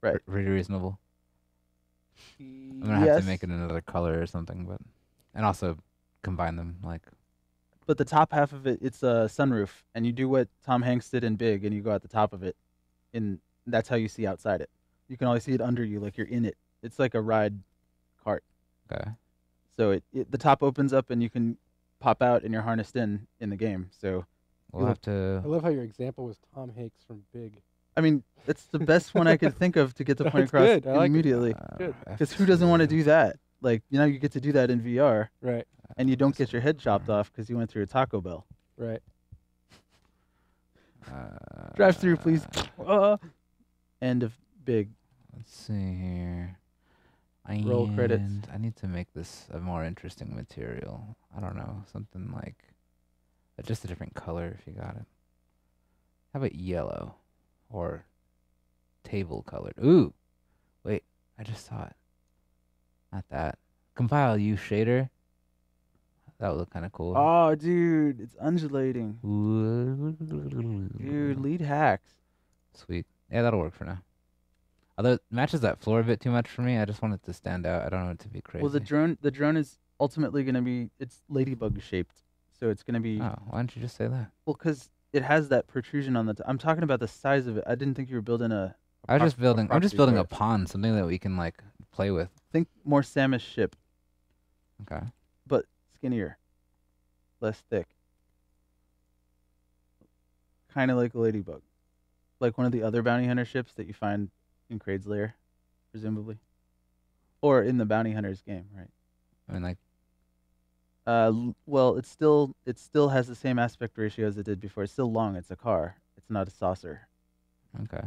Right. Pretty reasonable. I'm gonna have to make it another color or something, and also combine them like. But the top half of it, it's a sunroof, and you do what Tom Hanks did in Big, and you go at the top of it, and that's how you see outside it. You can always see it under you, like you're in it. It's like a ride cart. Okay. So the top opens up, and you can pop out, and you're harnessed in the game. So We'll have to. I love how your example was Tom Hanks from Big. I mean, it's the best one I could think of to get the point That's across good. I like it. immediately. Good. Because who doesn't want to do that? Like, you get to do that in VR, Right. and you don't get your head chopped off because you went through a Taco Bell. Right. Drive through, please. End of Big. Let's see here. Roll credits. I need to make this a more interesting material. I don't know, something like just a different color if you got it. How about yellow or table colored? Ooh, wait, I just saw it. Not that. Compile use shader. That would look kind of cool. Oh, dude, it's undulating. Dude, lead hacks. Sweet. Yeah, that'll work for now. Although it matches that floor a bit too much for me. I just want it to stand out. I don't want it to be crazy. Well, the drone is ultimately going to be, it's ladybug shaped, so it's going to be. Oh, why don't you just say that? Well, because it has that protrusion on the. I'm talking about the size of it. I didn't think you were building a. I'm just building property a pond, something that we can like play with. Think more Samus ship, Okay. but skinnier, less thick. Kind of like a ladybug, like one of the other bounty hunter ships that you find in Kraid's lair, presumably, or in the bounty hunters game, right? I mean, like, Well, it still has the same aspect ratio as it did before. It's still long. It's a car. It's not a saucer. okay.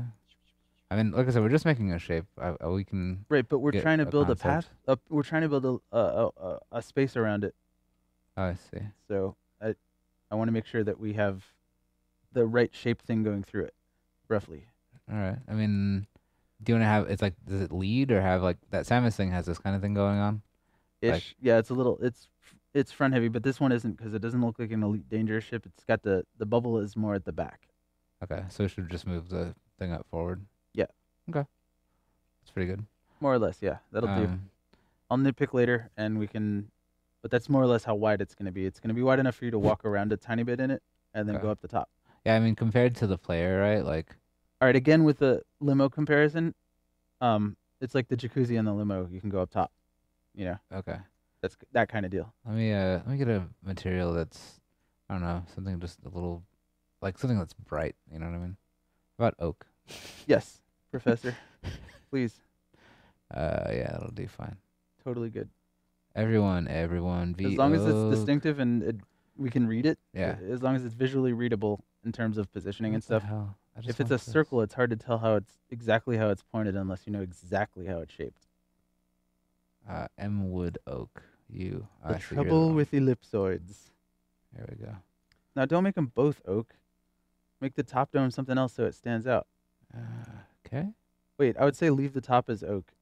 I mean, like I said, we're just making a shape. We can. Right, but we're get trying to a build a concept. path. We're trying to build a space around it. Oh, I see. So I want to make sure that we have the right shape thing going through it, roughly. All right. I mean, do you want to have? It's like, does it lead or have like that Samus thing has this kind of thing going on? Ish. Like- Yeah, it's a little. It's front heavy, but this one isn't because it doesn't look like an elite dangerous ship. It's got the bubble is more at the back. Okay, so we should just move the thing up forward. Yeah. Okay. That's pretty good. More or less, yeah. That'll do. I'll nitpick later, and we can. But that's more or less how wide it's going to be. It's going to be wide enough for you to walk around a tiny bit in it, and then Okay. go up the top. Yeah, I mean, compared to the player, right? Like, All right, again with the limo comparison, it's like the jacuzzi and the limo. You can go up top. You know, okay. that's that kind of deal. Let me get a material that's, I don't know, something just a little, like something that's bright. You know what I mean? How about oak? Yes, Professor. Please, Yeah, that'll do fine. totally good. Everyone, As long as it's distinctive and we can read it. Yeah. As long as it's visually readable in terms of positioning and stuff. If it's a want this. circle, it's hard to tell how it's exactly how it's pointed unless you know exactly how it's shaped. M wood oak. The trouble with ellipsoids. There we go. Now, don't make them both oak. Make the top dome something else so it stands out. Okay. Wait, I would say leave the top as oak.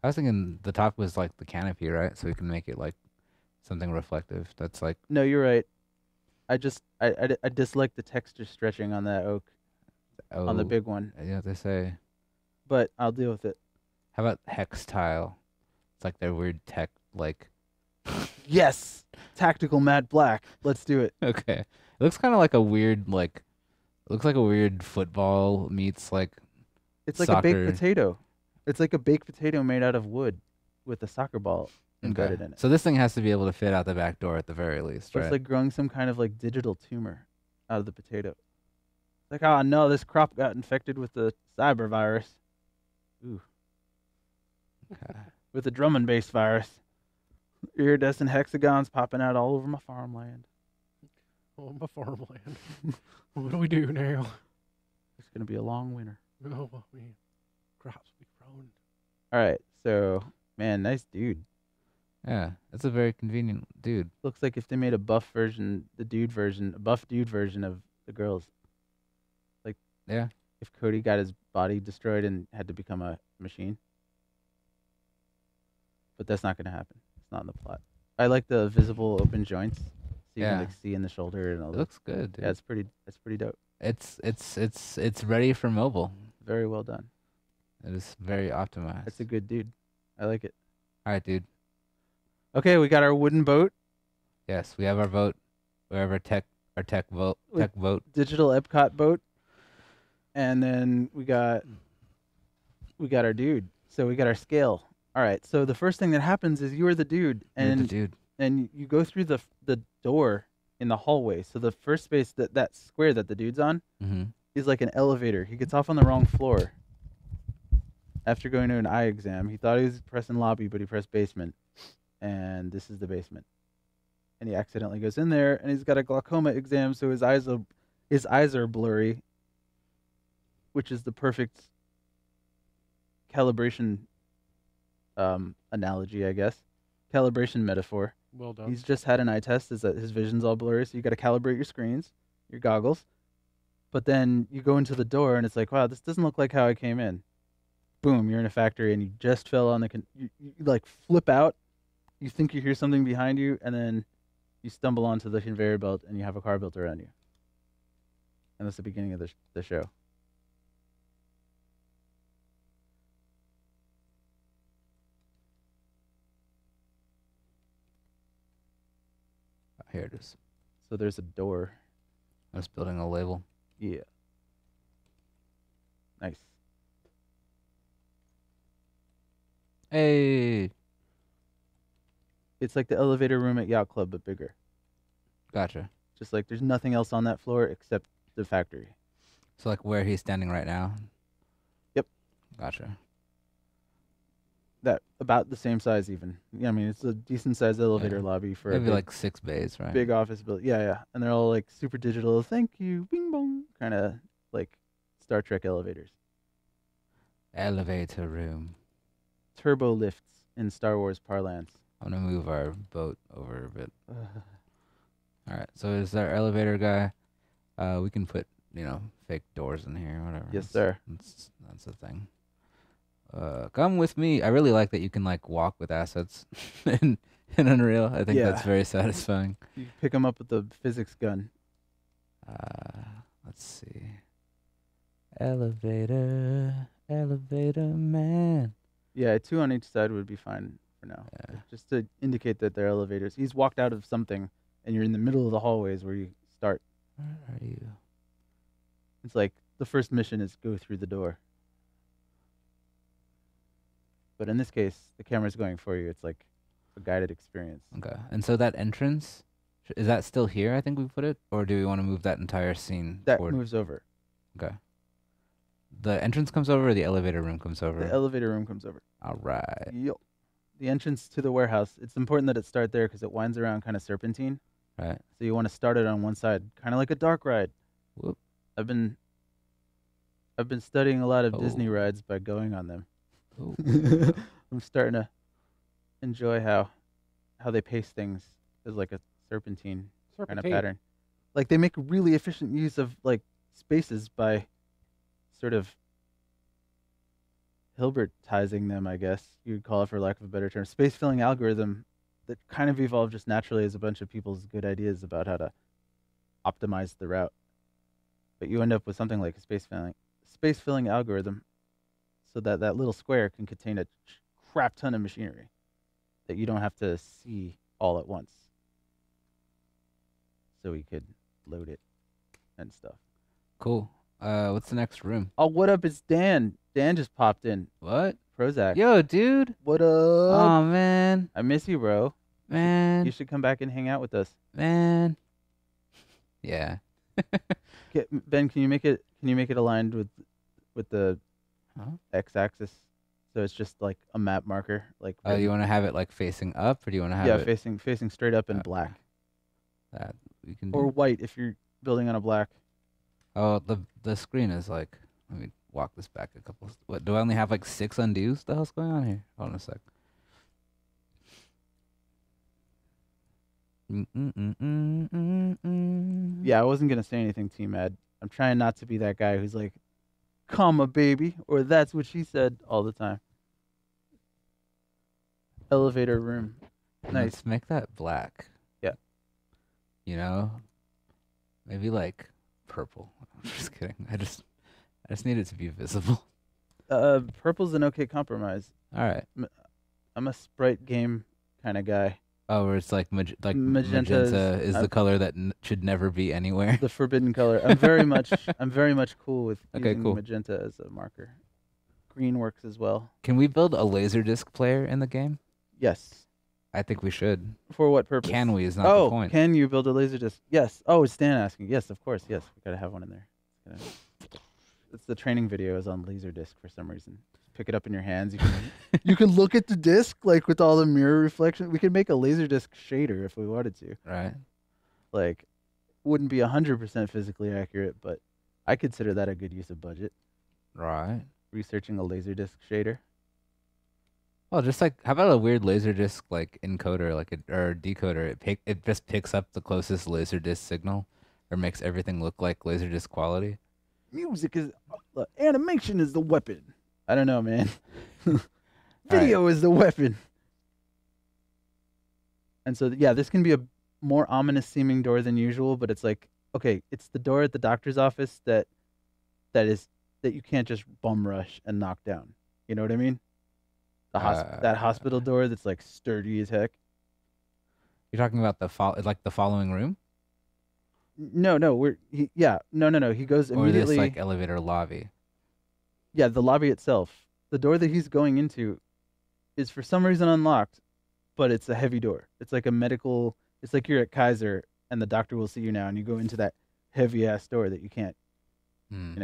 I was thinking the top was like the canopy, right? So we can make it like something reflective. That's like, No, you're right. I dislike the texture stretching on that oak, on the oh, big one, yeah, they say. but I'll deal with it. How about hex tile? It's like their weird tech, like. Yes! Tactical matte black. Let's do it. Okay. It looks kind of like a weird, like, it looks like a weird football meets like. It's like a baked Soccer. potato. It's like a baked potato made out of wood with a soccer ball embedded Okay. in it. So this thing has to be able to fit out the back door at the very least, So right? it's like growing some kind of like digital tumor out of the potato. It's like, oh no, this crop got infected with the cyber virus. Ooh. Okay. With the drum and bass virus. Iridescent hexagons popping out all over my farmland. Oh, my farmland. What do we do now? It's gonna be a long winter. Oh, well, man. Crops will be grown. All right, so man, nice dude. Yeah, that's a very convenient dude. Looks like if they made a buff version, a buff dude version of the girls. Yeah. If Cody got his body destroyed and had to become a machine. But that's not gonna happen. It's not in the plot. I like the visible open joints, so you Yeah. can like see in the shoulder and all It that. looks good, dude. Yeah, it's pretty dope. It's ready for mobile. Very well done. It is very optimized. That's a good dude. I like it. All right, dude. Okay, we got our wooden boat, Yes, we have our vote. We have our tech vote. Wait. Tech vote. digital Epcot boat, and then we got our dude. So we got our scale. All right. So the first thing that happens is you are the dude, You're the and dude. you go through the door in the hallway. So the first space that square that the dude's on Mm-hmm. is like an elevator. He gets off on the wrong floor. After going to an eye exam, he thought he was pressing lobby, but he pressed basement, and this is the basement. And he accidentally goes in there, and he's got a glaucoma exam, so his eyes are blurry, which is the perfect calibration analogy, I guess. Calibration metaphor. Well done. He's just had an eye test, is that his vision's all blurry, so you got to calibrate your screens, your goggles. But then you go into the door, and it's like, wow, this doesn't look like how I came in. Boom, you're in a factory, and you just fell on you like flip out. You think you hear something behind you, and then you stumble onto the conveyor belt, and you have a car built around you. And that's the beginning of the show. Here it is. So there's a door. I was building a label. Yeah. Nice. Hey, It's like the elevator room at Yacht Club, but bigger. gotcha. Just like there's nothing else on that floor except the factory. So like where he's standing right now. Yep. Gotcha. That about the same size even. Yeah, I mean it's a decent sized elevator lobby for Maybe a big, like 6 bays, right? big office building. Yeah, yeah. And they're all like super digital. Thank you. Bing bong. Kind of like Star Trek elevators. Elevator room. Turbo lifts in Star Wars parlance. I'm gonna move our boat over a bit. All right. So is our elevator guy? We can put fake doors in here, whatever. Yes, sir. That's the thing. Come with me. I really like that you can like walk with assets in Unreal. I think that's Yeah. very satisfying. You pick them up with the physics gun. Let's see. Elevator man. Yeah, 2 on each side would be fine for now. Yeah. Just to indicate that they're elevators. He's walked out of something, and you're in the middle of the hallways where you start. Where are you? It's like the first mission is go through the door. But in this case, the camera's going for you. It's like a guided experience. Okay. And so that entrance, is that still here? I think we put it, or do we want to move that entire scene That forward? moves over. Okay. The entrance comes over, or the elevator room comes over? The elevator room comes over. All right. Yup. The entrance to the warehouse, it's important that it start there because it winds around kind of serpentine. Right. So you want to start it on one side, kind of like a dark ride. Whoop. I've been studying a lot of Disney Oh. rides by going on them. Oh. I'm starting to enjoy how they pace things as like a serpentine kind of pattern. Like they make really efficient use of like spaces by sort of Hilbertizing them, I guess you'd call it for lack of a better term. Space filling algorithm that kind of evolved just naturally as a bunch of people's good ideas about how to optimize the route. But you end up with something like a space filling algorithm so that that little square can contain a crap ton of machinery that you don't have to see all at once. So we could load it and stuff. Cool. What's the next room? Oh, what up? It's Dan. Dan just popped in. What? Prozac. Yo, dude. What up? Oh man. I miss you, bro. Man. You should come back and hang out with us. Man. Yeah. Ben, can you make it aligned with the x-axis? So it's just like a map marker. Like Oh, you want to have it like facing up, or do you want to have it facing straight up in black that we can do? or white if you're building on a black. Oh, the screen is like. Let me walk this back a couple. What do I only have like 6 undos? The hell's going on here? Hold on a sec. Yeah, I wasn't gonna say anything, T-Mad. I'm trying not to be that guy who's like, "Comma, baby," or "That's what she said" all the time. Elevator room. Nice. Let's make that black. Yeah. You know, maybe like purple. I'm just kidding. I just need it to be visible. Purple's an okay compromise. All right. I'm a sprite game kind of guy. Oh, where it's like Magenta is the color that should never be anywhere. The forbidden color. I'm very much cool with using cool. magenta as a marker. Green works as well. Can we build a Laserdisc player in the game? Yes. I think we should. For what purpose? Can we is not the point. Can you build a Laserdisc? Yes. Oh, it's Stan asking. Yes, of course. Yes, we gotta have one in there. It's the training video is on Laserdisc for some reason. Just pick it up in your hands. You can look at the disc like with all the mirror reflection. We could make a Laserdisc shader if we wanted to. Right. Like, wouldn't be 100% physically accurate, but I consider that a good use of budget. Right. Researching a Laserdisc shader. Well, just like how about a weird Laserdisc like encoder, like or decoder? It just picks up the closest Laserdisc signal, or makes everything look like Laserdisc quality. Music is animation is the weapon. I don't know, man. Video is the weapon. And so yeah, this can be a more ominous seeming door than usual, but it's like, okay, it's the door at the doctor's office that you can't just bum rush and knock down. You know what I mean? That hospital door that's like sturdy as heck. You're talking about the following room, No, no, no. He goes or this immediately. like elevator lobby? Yeah, the lobby itself. The door that he's going into is for some reason unlocked, but it's a heavy door. It's like a medical. It's like you're at Kaiser and the doctor will see you now, and you go into that heavy ass door that you can't, Hmm.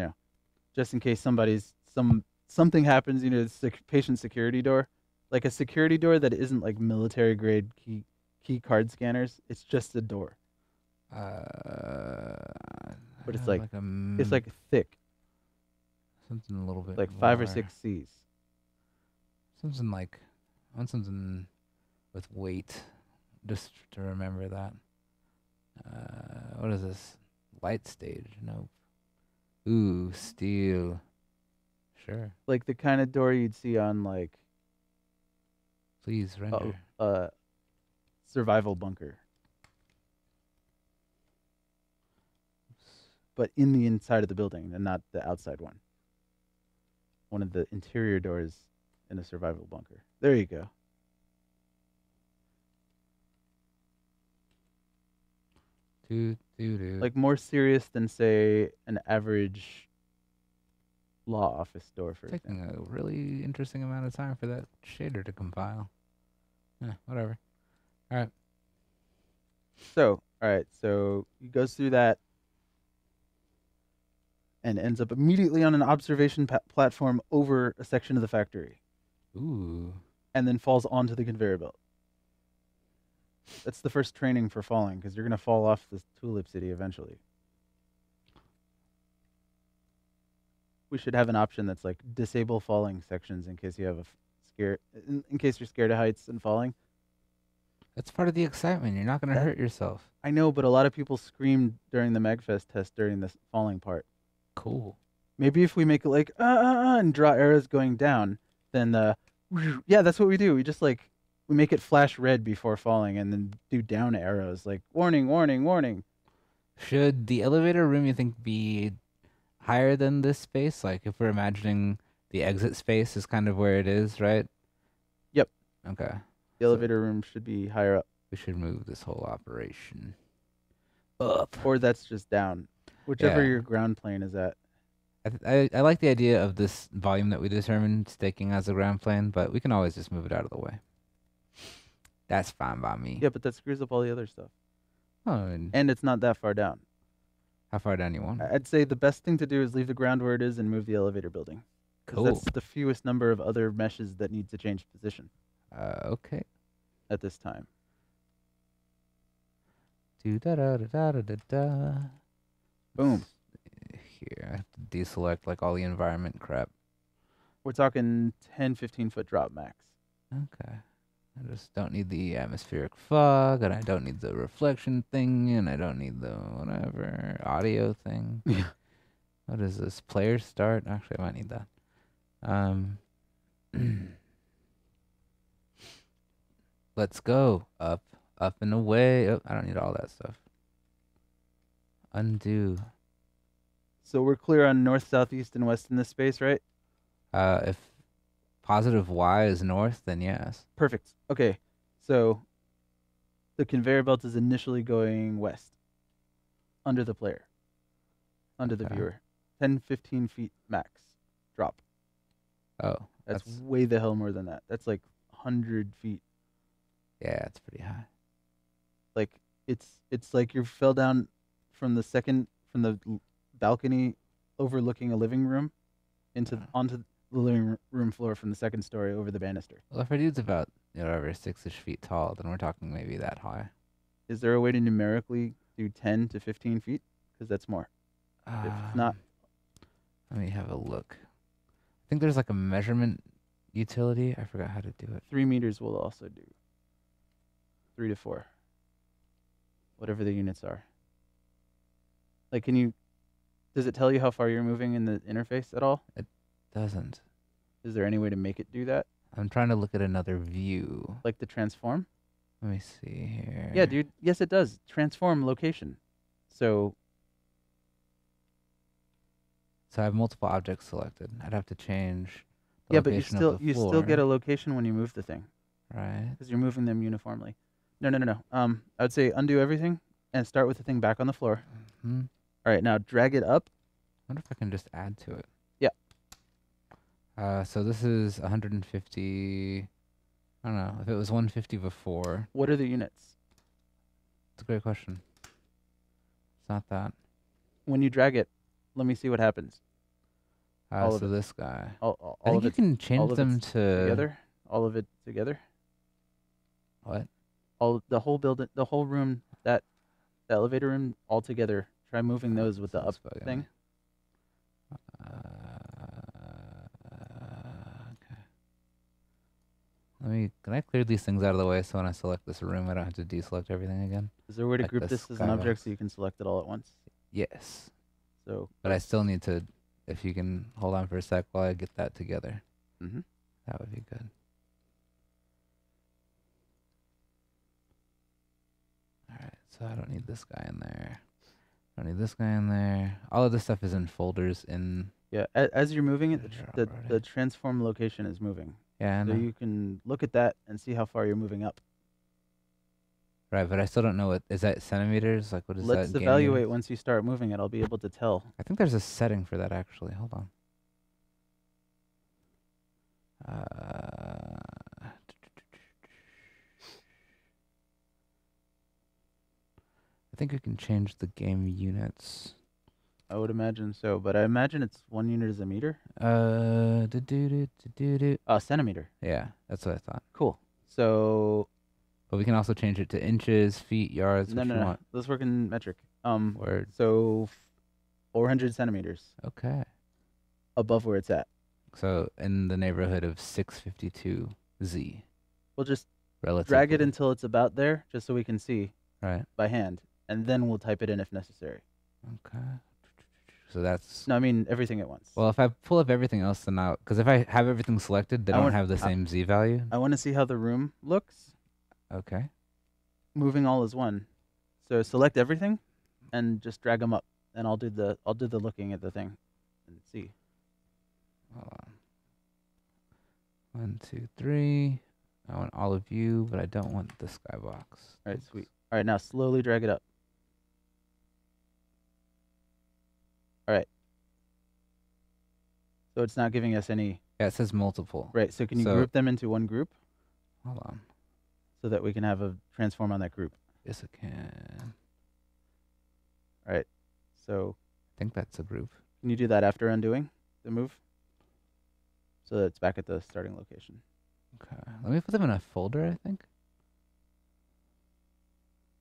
just in case something happens. It's a patient security door, like a security door that isn't like military grade key card scanners. It's just a door, but it's like it's like thick, something a little bit like more, 5 or 6 C's. something like I want something with weight, just to remember that. What is this? Light stage? Nope. Ooh, steel. Sure. Like the kind of door you'd see on like Please render. survival bunker, but in the inside of the building and not the outside one. One of the interior doors in a survival bunker. There you go. Like more serious than say an average law office door, for taking example. a really interesting amount of time for that shader to compile. Whatever. All right. So, all right, so he goes through that and ends up immediately on an observation platform over a section of the factory, Ooh. and then falls onto the conveyor belt. That's the first training for falling, because you're going to fall off this Tulip City eventually. We should have an option that's like disable falling sections in case you have in case you're scared of heights and falling. That's part of the excitement. You're not going to hurt yourself. I know, but a lot of people screamed during the MagFest test during the falling part. Cool. Maybe if we make it like and draw arrows going down, then yeah, that's what we do. We just like we make it flash red before falling, and then do down arrows like warning, warning, warning. Should the elevator room, you think, be higher than this space? Like, if we're imagining the exit space is kind of where it is, right? Yep. Okay. The elevator room should be higher up. We should move this whole operation up. Or that's just down. Whichever Yeah. your ground plane is at. I like the idea of this volume that we determined staking as a ground plane, but we can always just move it out of the way. That's fine by me. Yeah, but that screws up all the other stuff. Oh, and And it's not that far down. how far down you want? I'd say the best thing to do is leave the ground where it is and move the elevator building. 'Cause Cool. that's the fewest number of other meshes that need to change position Okay. at this time. Do-da-da-da-da-da-da. Boom. Here, I have to deselect like all the environment crap. We're talking 10, 15-foot drop max. Okay. I just don't need the atmospheric fog, and I don't need the reflection thing, and I don't need the whatever audio thing. Yeah. What is this? Player start? Actually, I might need that. Let's go. Up, up and away. Oh, I don't need all that stuff. Undo. So we're clear on north, south, east, and west in this space, right? If positive Y is north, then yes. Perfect. Okay. So the conveyor belt is initially going west, under the player, under the Okay. viewer. 10, 15 feet max drop. Oh, That's way the hell more than that. That's like 100 feet. yeah, it's pretty high. Like it's like you fell down from the balcony overlooking a living room onto the living room floor from the second story over the banister. Well, if our dude's about whatever 6-ish feet tall, then we're talking maybe that high. Is there a way to numerically do 10 to 15 feet? Because that's more. If not, Let me have a look. I think there's like a measurement utility. I forgot how to do it. 3 meters will also do. 3 to 4. Whatever the units are. Like, does it tell you how far you're moving in the interface at all? Doesn't. Is there any way to make it do that? I'm trying to look at another view. Like the transform? Let me see here. Yeah, dude. Yes, it does. Transform location. So I have multiple objects selected. I'd have to change the yeah, but you location of the still floor, get a location when you move the thing right? because you're moving them uniformly. No. I would say undo everything and start with the thing back on the floor. Hmm. All right, now drag it up. Wonder if I can just add to it. Yeah. So this is 150. I don't know if it was 150 before. What are the units? It's a great question. It's not that. When you drag it, let me see what happens. All of So it. this guy. All I think of you it can change them it's to together. All of it together. what? The whole building, the whole room, the elevator room, all together. Try moving those with the up That's bugging thing. me. Okay. Can I clear these things out of the way so when I select this room, I don't have to deselect everything again? Is there a way to Like group the this as an object skybox. so you can select it all at once? Yes. So, But I still need to, if you can hold on for a sec while I get that together. Mhm. That would be good. Alright, so I don't need this guy in there. I don't need this guy in there. All of this stuff is in folders in... Yeah, as you're moving it, Treasure the already. transform location is moving. Yeah, I So know. you can look at that and see how far you're moving up. Right, but I still don't know what... Is that centimeters? Like, what is Let's that in game evaluate units? once you start moving it. I'll be able to tell. I think there's a setting for that, actually. Hold on. I think we can change the game units. I would imagine so, but I imagine it's 1 unit is a meter. Centimeter. Yeah, that's what I thought. Cool. So But we can also change it to inches, feet, yards, no, what no, you no. want. Let's work in metric. Word. So 400 centimeters Okay. above where it's at. So in the neighborhood of 652 Z. We'll just Relatively. drag it until it's about there, just so we can see Right. by hand, and then we'll type it in if necessary. Okay. So that's... No, I mean everything at once. Well, if I pull up everything else, then I'll... Because if I have everything selected, they I don't want- have the same Z value. I want to see how the room looks. Okay. Moving all as one. So select everything, and just drag them up, and I'll do the looking at the thing, and see. Hold on. 1, 2, 3. I want all of you, but I don't want the skybox. All right, sweet. All right, now slowly drag it up. All right. So it's not giving us any. Yeah, it says multiple. Right. So can you So- group them into one group Hold on. so that we can have a transform on that group? Yes, I can. All right. So I think that's a group. can you do that after undoing the move? So that it's back at the starting location. Okay. Let me put them in a folder, I think.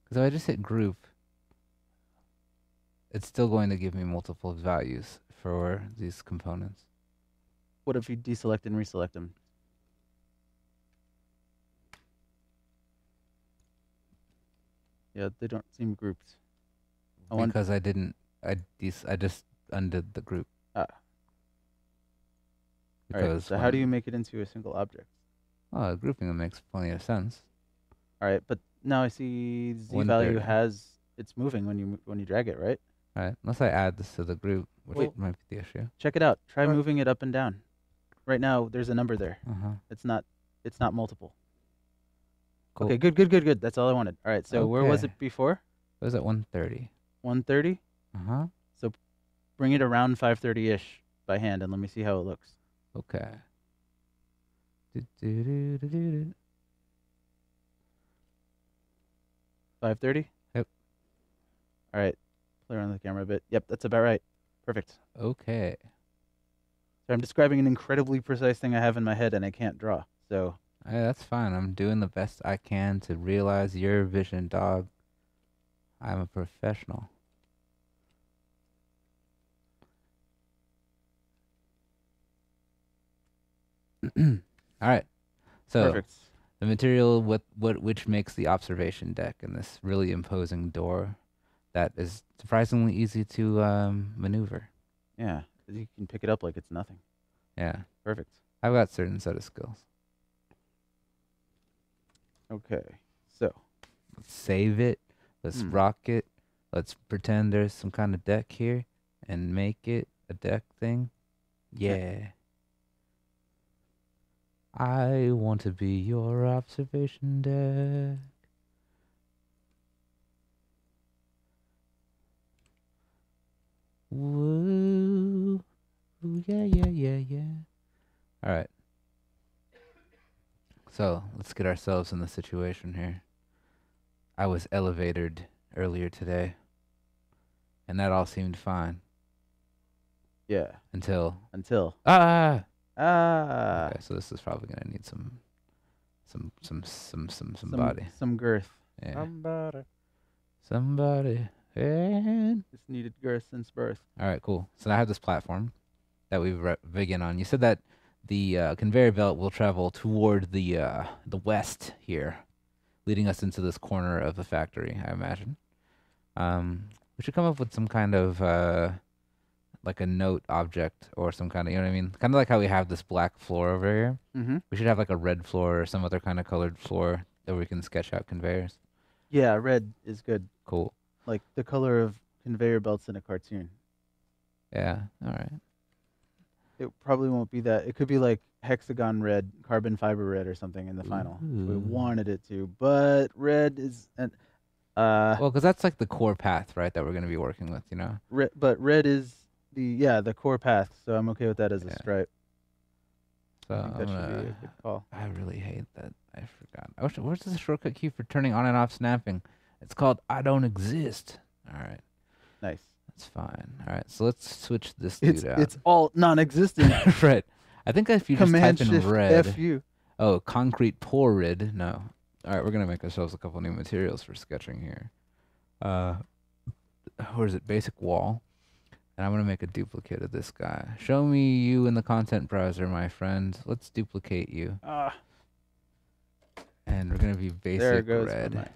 Because if I just hit group, it's still going to give me multiple values for these components. What if you deselect and reselect them? Yeah, they don't seem grouped. Because I didn't, I just undid the group. All right. Because So how do you make it into a single object? Oh, grouping them makes plenty of sense. All right, but now I see Z 130. value it's moving when you drag it, right? Right? Unless I add this to the group, which Wait. might be the issue. Check it out. Try Right. moving it up and down. Right now, there's a number there. Uh-huh. It's not multiple. Cool. Okay, good. That's all I wanted. All right, so where was Okay. it before? It was at 130. 130. Uh-huh. Bring it around 530-ish by hand, and let me see how it looks. Okay. Do-do-do-do-do-do. 530. Yep. All right, play around the camera a bit. Yep, that's about right. Perfect. Okay. So I'm describing an incredibly precise thing I have in my head, and I can't draw. So Hey, that's fine. I'm doing the best I can to realize your vision, dog. I'm a professional. All right. So perfect. the material which makes the observation deck and this really imposing door that is surprisingly easy to maneuver. Yeah, 'cause you can pick it up like it's nothing. Yeah. Perfect. I've got certain set of skills. Okay, so Let's save it. Let's rock it. Let's pretend there's some kind of deck here and make it a deck thing. Yeah. I want to be your observation deck. Ooh, yeah. All right. So let's get ourselves in the situation here. I was elevatored earlier today, and that all seemed fine Yeah. until Until. ah. Ah. Okay, so this is probably gonna need some body. Some girth. Yeah. Somebody. And It's needed girth since birth. all right, cool. So I have this platform that we've begun on. You said that the conveyor belt will travel toward the west here, leading us into this corner of the factory, I imagine. We should come up with some kind of like a note object or some kind of, you know what I mean? Kind of like how we have this black floor over here. Mm-hmm. We should have like a red floor or some other kind of colored floor that we can sketch out conveyors. Yeah, red is good. Cool. Like the color of conveyor belts in a cartoon. Yeah. All right. It probably won't be that. It could be like hexagon red, carbon fiber red or something in the final. If we Ooh. wanted it to. But red is Well, because that's like the core path, right? That we're gonna be working with, you know. but red is the core path, so I'm okay with that as a Yeah. stripe. So I think I'm that should be gonna. a good call. I really hate that. I forgot. I wish. Where's the shortcut key for turning on and off snapping? It's called I don't exist. All right, Nice. that's fine. All right, so let's switch this dude out. It's all non-existent. right. I think if you just Command type in Shift red. FU. Oh, concrete pour red. No. All right, we're gonna make ourselves a couple new materials for sketching here. What is it? Basic wall. And I'm gonna make a duplicate of this guy. Show me you in the content browser, my friend. Let's duplicate you. And we're gonna be There basic goes red. my.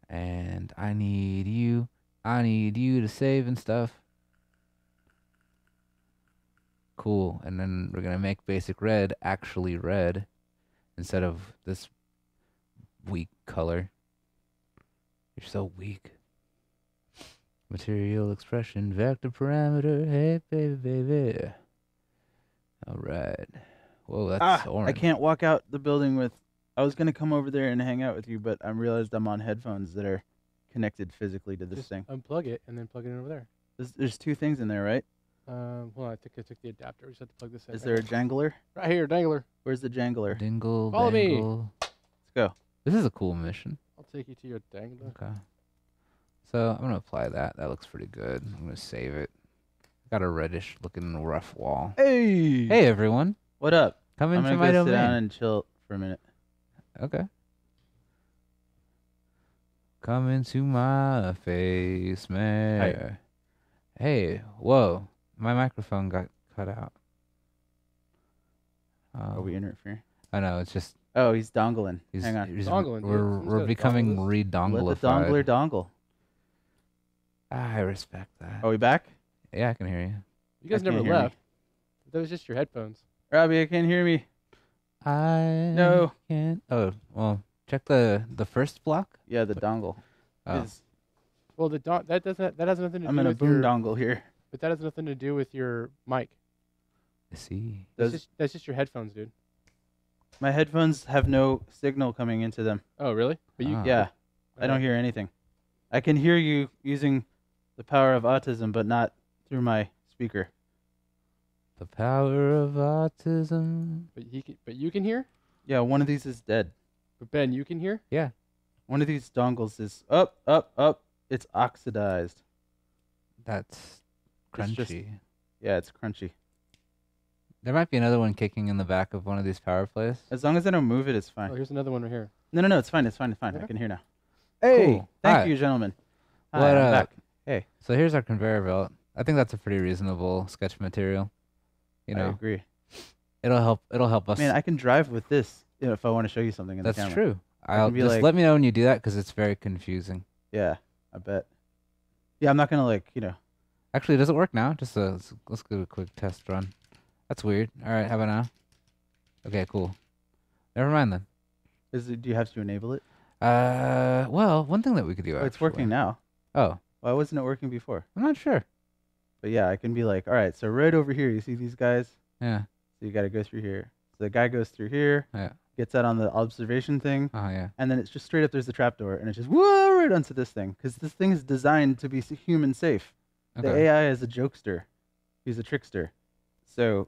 And I need you. I need you to save and stuff. Cool. And then we're gonna make basic red actually red instead of this weak color. You're so weak. Material expression, vector parameter. Hey, baby. All right. Whoa, that's orange. I can't walk out the building with. I was gonna come over there and hang out with you, but I realized I'm on headphones that are connected physically to this Just thing. unplug it and then plug it in over there. There's two things in there, right? Hold on, I think I took the adapter. We just have to plug this in. Is there a jangler? Right here, dangler. Where's the jangler? Dingle, Follow me. dangle. Let's go. This is a cool mission. I'll take you to your dangler. Okay. So I'm gonna apply that. That looks pretty good. I'm gonna save it. Got a reddish looking rough wall. Hey. Hey everyone. What up? Come I'm into gonna my go sit down domain. and chill for a minute. Okay. Come into my face, man. Hey, whoa. My microphone got cut out. Are we interfering? I know, it's just Oh, he's dongling. he's, Hang on. Dongling, dude. we're He's we're got becoming dongles. re-dongleified. Let the dongler dongle. I respect that. Are we back? Yeah, I can hear you. You guys I never can't hear me. left. That was just your headphones. Robbie, I can't hear me. No. can't. Oh, well, check the first block. Yeah, the dongle. Oh. Is Well, that has nothing to I'm do in a with boom your. dongle here. But that has nothing to do with your mic. I see. That's just your headphones, dude. My headphones have no signal coming into them. Oh, really? But you. Ah. Yeah, I don't hear anything. I can hear you using the power of autism, but not through my speaker. The power of autism. But you can hear. Yeah, one of these is dead. But Ben, you can hear. Yeah. One of these dongles is up. It's oxidized. That's It's crunchy. just- Yeah, it's crunchy. There might be another one kicking in the back of one of these power plays. As long as I don't move it, it's fine. Oh, here's another one right here. No, it's fine. I Yeah? can hear now. Hey, Cool. thank Hi. you, gentlemen. Hi, What I'm up? back. Hey, So here's our conveyor belt. I think that's a pretty reasonable sketch material. You I know, agree. it'll help us. Man, I can drive with this if I want to show you something in That's the camera. true. I I'll can be just like- let me know when you do that because it's very confusing. Yeah, I bet. Yeah, I'm not gonna Actually, does it work now? Just let's do a quick test run. That's weird. All right, how about now? Okay, cool. Never mind then. Do you have to enable it? Well, one thing that we could do. Oh, it's actually- working now. Oh, Why wasn't it working before? I'm not sure. But yeah, I can be like, all right, so right over here, you see these guys? Yeah. So you got to go through here. So the guy goes through here, Yeah. gets out on the observation thing, Oh yeah. and then it's just straight up. There's the trapdoor, and it's just whoa right onto this thing because this thing is designed to be human safe. The Okay. AI is a jokester. He's a trickster. So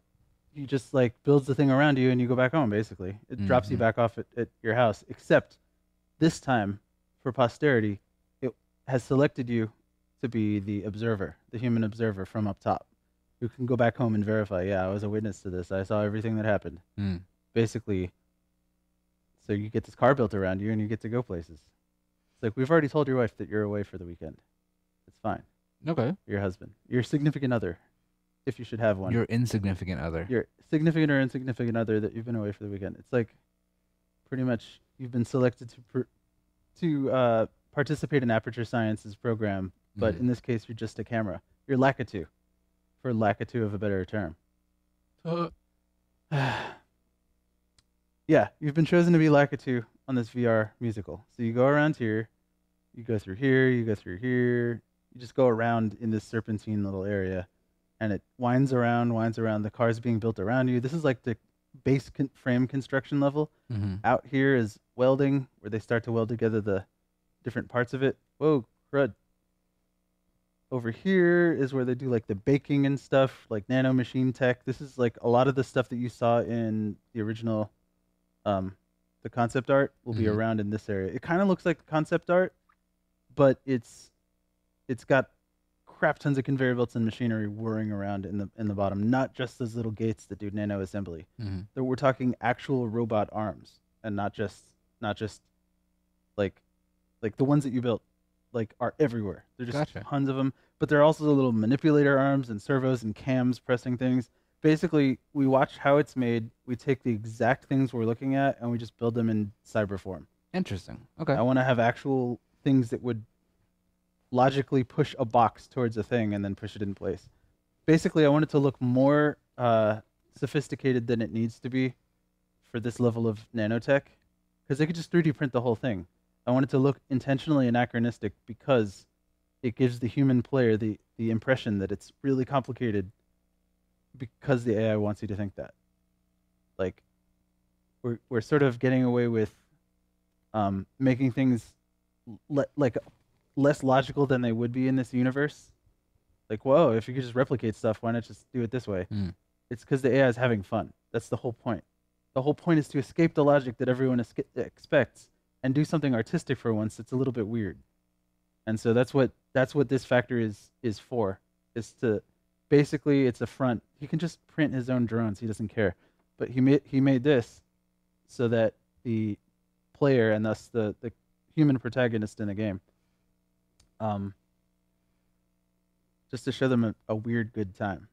he just like builds the thing around you and you go back home. Basically, it drops you back off at your house. Except this time, for posterity, it has selected you to be the observer, the human observer from up top, who can go back home and verify. Yeah, I was a witness to this. I saw everything that happened. Basically, so you get this car built around you and you get to go places. It's like, we've already told your wife that you're away for the weekend. It's fine. Okay. Your husband, your significant other, if you should have one. Your insignificant other. Your significant or insignificant other that you've been away for the weekend. It's like, pretty much, you've been selected to participate in Aperture Science's program, but in this case, you're just a camera. You're Lakitu, for Lakitu of a better term. Yeah, you've been chosen to be Lakitu on this VR musical. So you go around here, you go through here, you go through here, you just go around in this serpentine little area, and it winds around, the car's being built around you. This is like the base frame construction level. Out here is welding, where they start to weld together the different parts of it. Whoa, crud. Over here is where they do like the baking and stuff, like nano machine tech. This is like a lot of the stuff that you saw in the original, the concept art will be around in this area. It kind of looks like concept art, but it's got crap tons of conveyor belts and machinery whirring around in the bottom, not just those little gates that do nano assembly. We're talking actual robot arms, and not just like the ones that you built, like, are everywhere. There's just tons of them, but there are also the little manipulator arms and servos and cams pressing things. Basically, we watch how it's made. We take the exact things we're looking at and we just build them in cyber form. Interesting. Okay. I want to have actual things that would logically push a box towards a thing and then push it in place. Basically, I want it to look more sophisticated than it needs to be for this level of nanotech, because they could just 3D print the whole thing. I want it to look intentionally anachronistic because it gives the human player the impression that it's really complicated, because the AI wants you to think that. Like, we're sort of getting away with making things like less logical than they would be in this universe. Like, whoa, if you could just replicate stuff, why not just do it this way? It's because the AI is having fun. That's the whole point. The whole point is to escape the logic that everyone expects and do something artistic for once that's a little bit weird. And so that's what this factory is for. Is to basically, it's a front. He can just print his own drones. He doesn't care. But he made this so that the player, and thus the human protagonist in the game, just to show them a weird good time.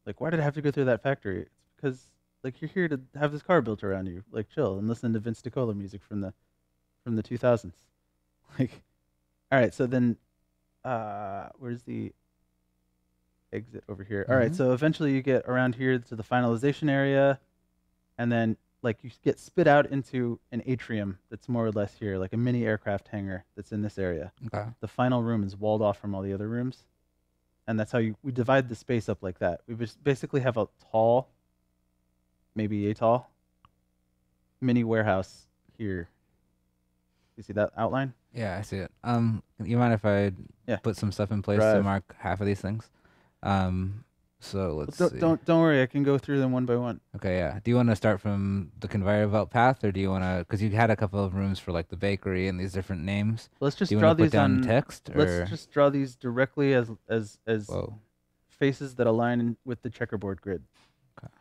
Like, why did I have to go through that factory? It's because, like, you're here to have this car built around you. Like, chill and listen to Vince DiCola music from the 2000s. Like, all right, so then where's the exit over here? All right, so eventually you get around here to the finalization area, and then, like, you get spit out into an atrium that's more or less here, like a mini aircraft hangar that's in this area. Okay. The final room is walled off from all the other rooms, and that's how we divide the space up like that. We just basically have a tall, maybe a tall, mini warehouse here. You see that outline? Yeah, I see it. You mind if I put some stuff in place to mark half of these things? So let's see. Don't worry, I can go through them one by one. Okay, yeah. Do you want to start from the conveyor belt path, or do you want to? Because you had a couple of rooms for like the bakery and these different names. Let's just do you draw want to these put down on text. Or? Let's just draw these directly as Whoa. faces that align with the checkerboard grid. Okay.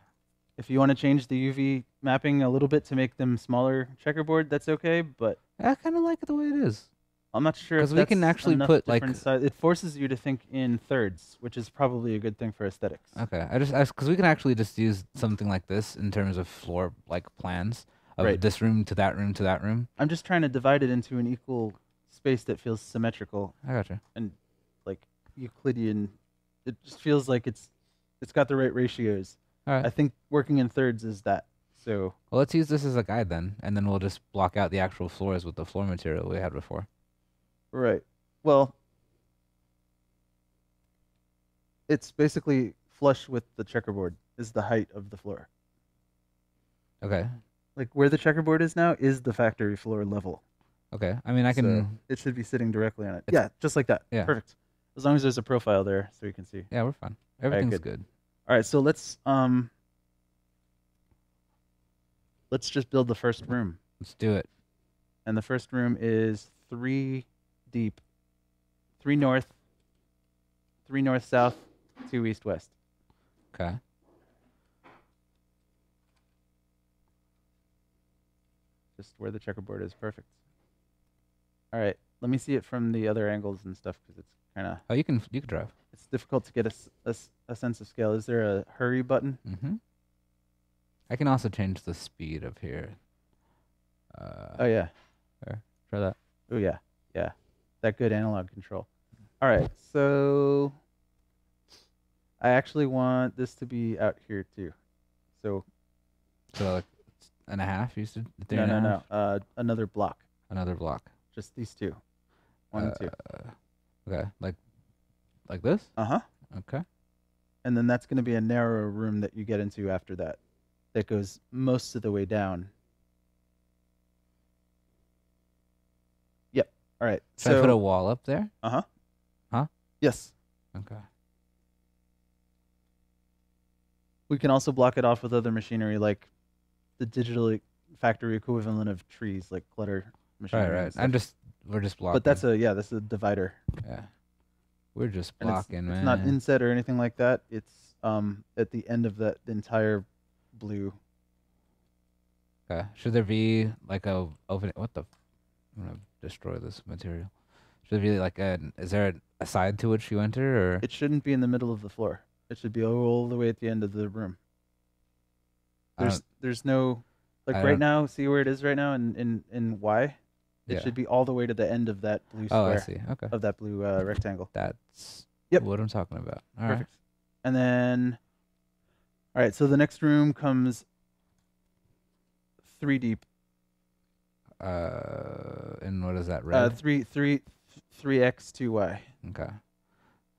If you want to change the UV mapping a little bit to make them smaller checkerboard, that's okay. But I kind of like it the way it is. I'm not sure if we can actually put like it forces you to think in thirds, which is probably a good thing for aesthetics. Okay, I just asked because we can actually just use something like this in terms of floor like plans of this room to that room to that room. I'm just trying to divide it into an equal space that feels symmetrical. I gotcha. And like Euclidean, it just feels like it's got the right ratios. All right. I think working in thirds is that. So well, let's use this as a guide then, and then we'll just block out the actual floors with the floor material we had before. Right. Well, it's basically flush with the checkerboard is the height of the floor. Okay. Like where the checkerboard is now is the factory floor level. Okay. I mean, I can. So it should be sitting directly on it. Yeah, just like that. Yeah. Perfect. As long as there's a profile there so you can see. Yeah, we're fine. Everything's good. All right, so let's just build the first room. Let's do it. And the first room is 3 deep, 3 north, 3 north south, 2 east west. Okay. Just where the checkerboard is. Perfect. All right, let me see it from the other angles and stuff because it's kind of. Oh, you can drive. It's difficult to get a sense of scale. Is there a hurry button? Mm-hmm. I can also change the speed of here. Oh yeah. There. Try that. Oh yeah. Yeah. That good analog control. All right, so I actually want this to be out here too. So like and a half. You said no. Another block. Another block. Just these two. 1 and 2. Okay. Like this? Uh-huh. Okay. And then that's going to be a narrower room that you get into after that. That goes most of the way down. Yep. All right. Should I put a wall up there? Uh-huh. Huh? Yes. Okay. We can also block it off with other machinery like the digital factory equivalent of trees, like clutter machinery. Right. We're just blocking. But that's a divider. Yeah. We're just And blocking, man. It's not inset or anything like that. It's at the end of the entire blue. Okay. Should there be like a open? What the? I'm gonna destroy this material. Should there be like is there a side to which you enter, or? It shouldn't be in the middle of the floor. It should be all the way at the end of the room. There's no right now. See where it is right now in Y. It should be all the way to the end of that blue square. Oh, I see. Okay. Of that blue rectangle. That's Yep. what I'm talking about. All Perfect. And then, all right. So the next room comes 3 deep. And what is that? Red. 3x 2y. Okay.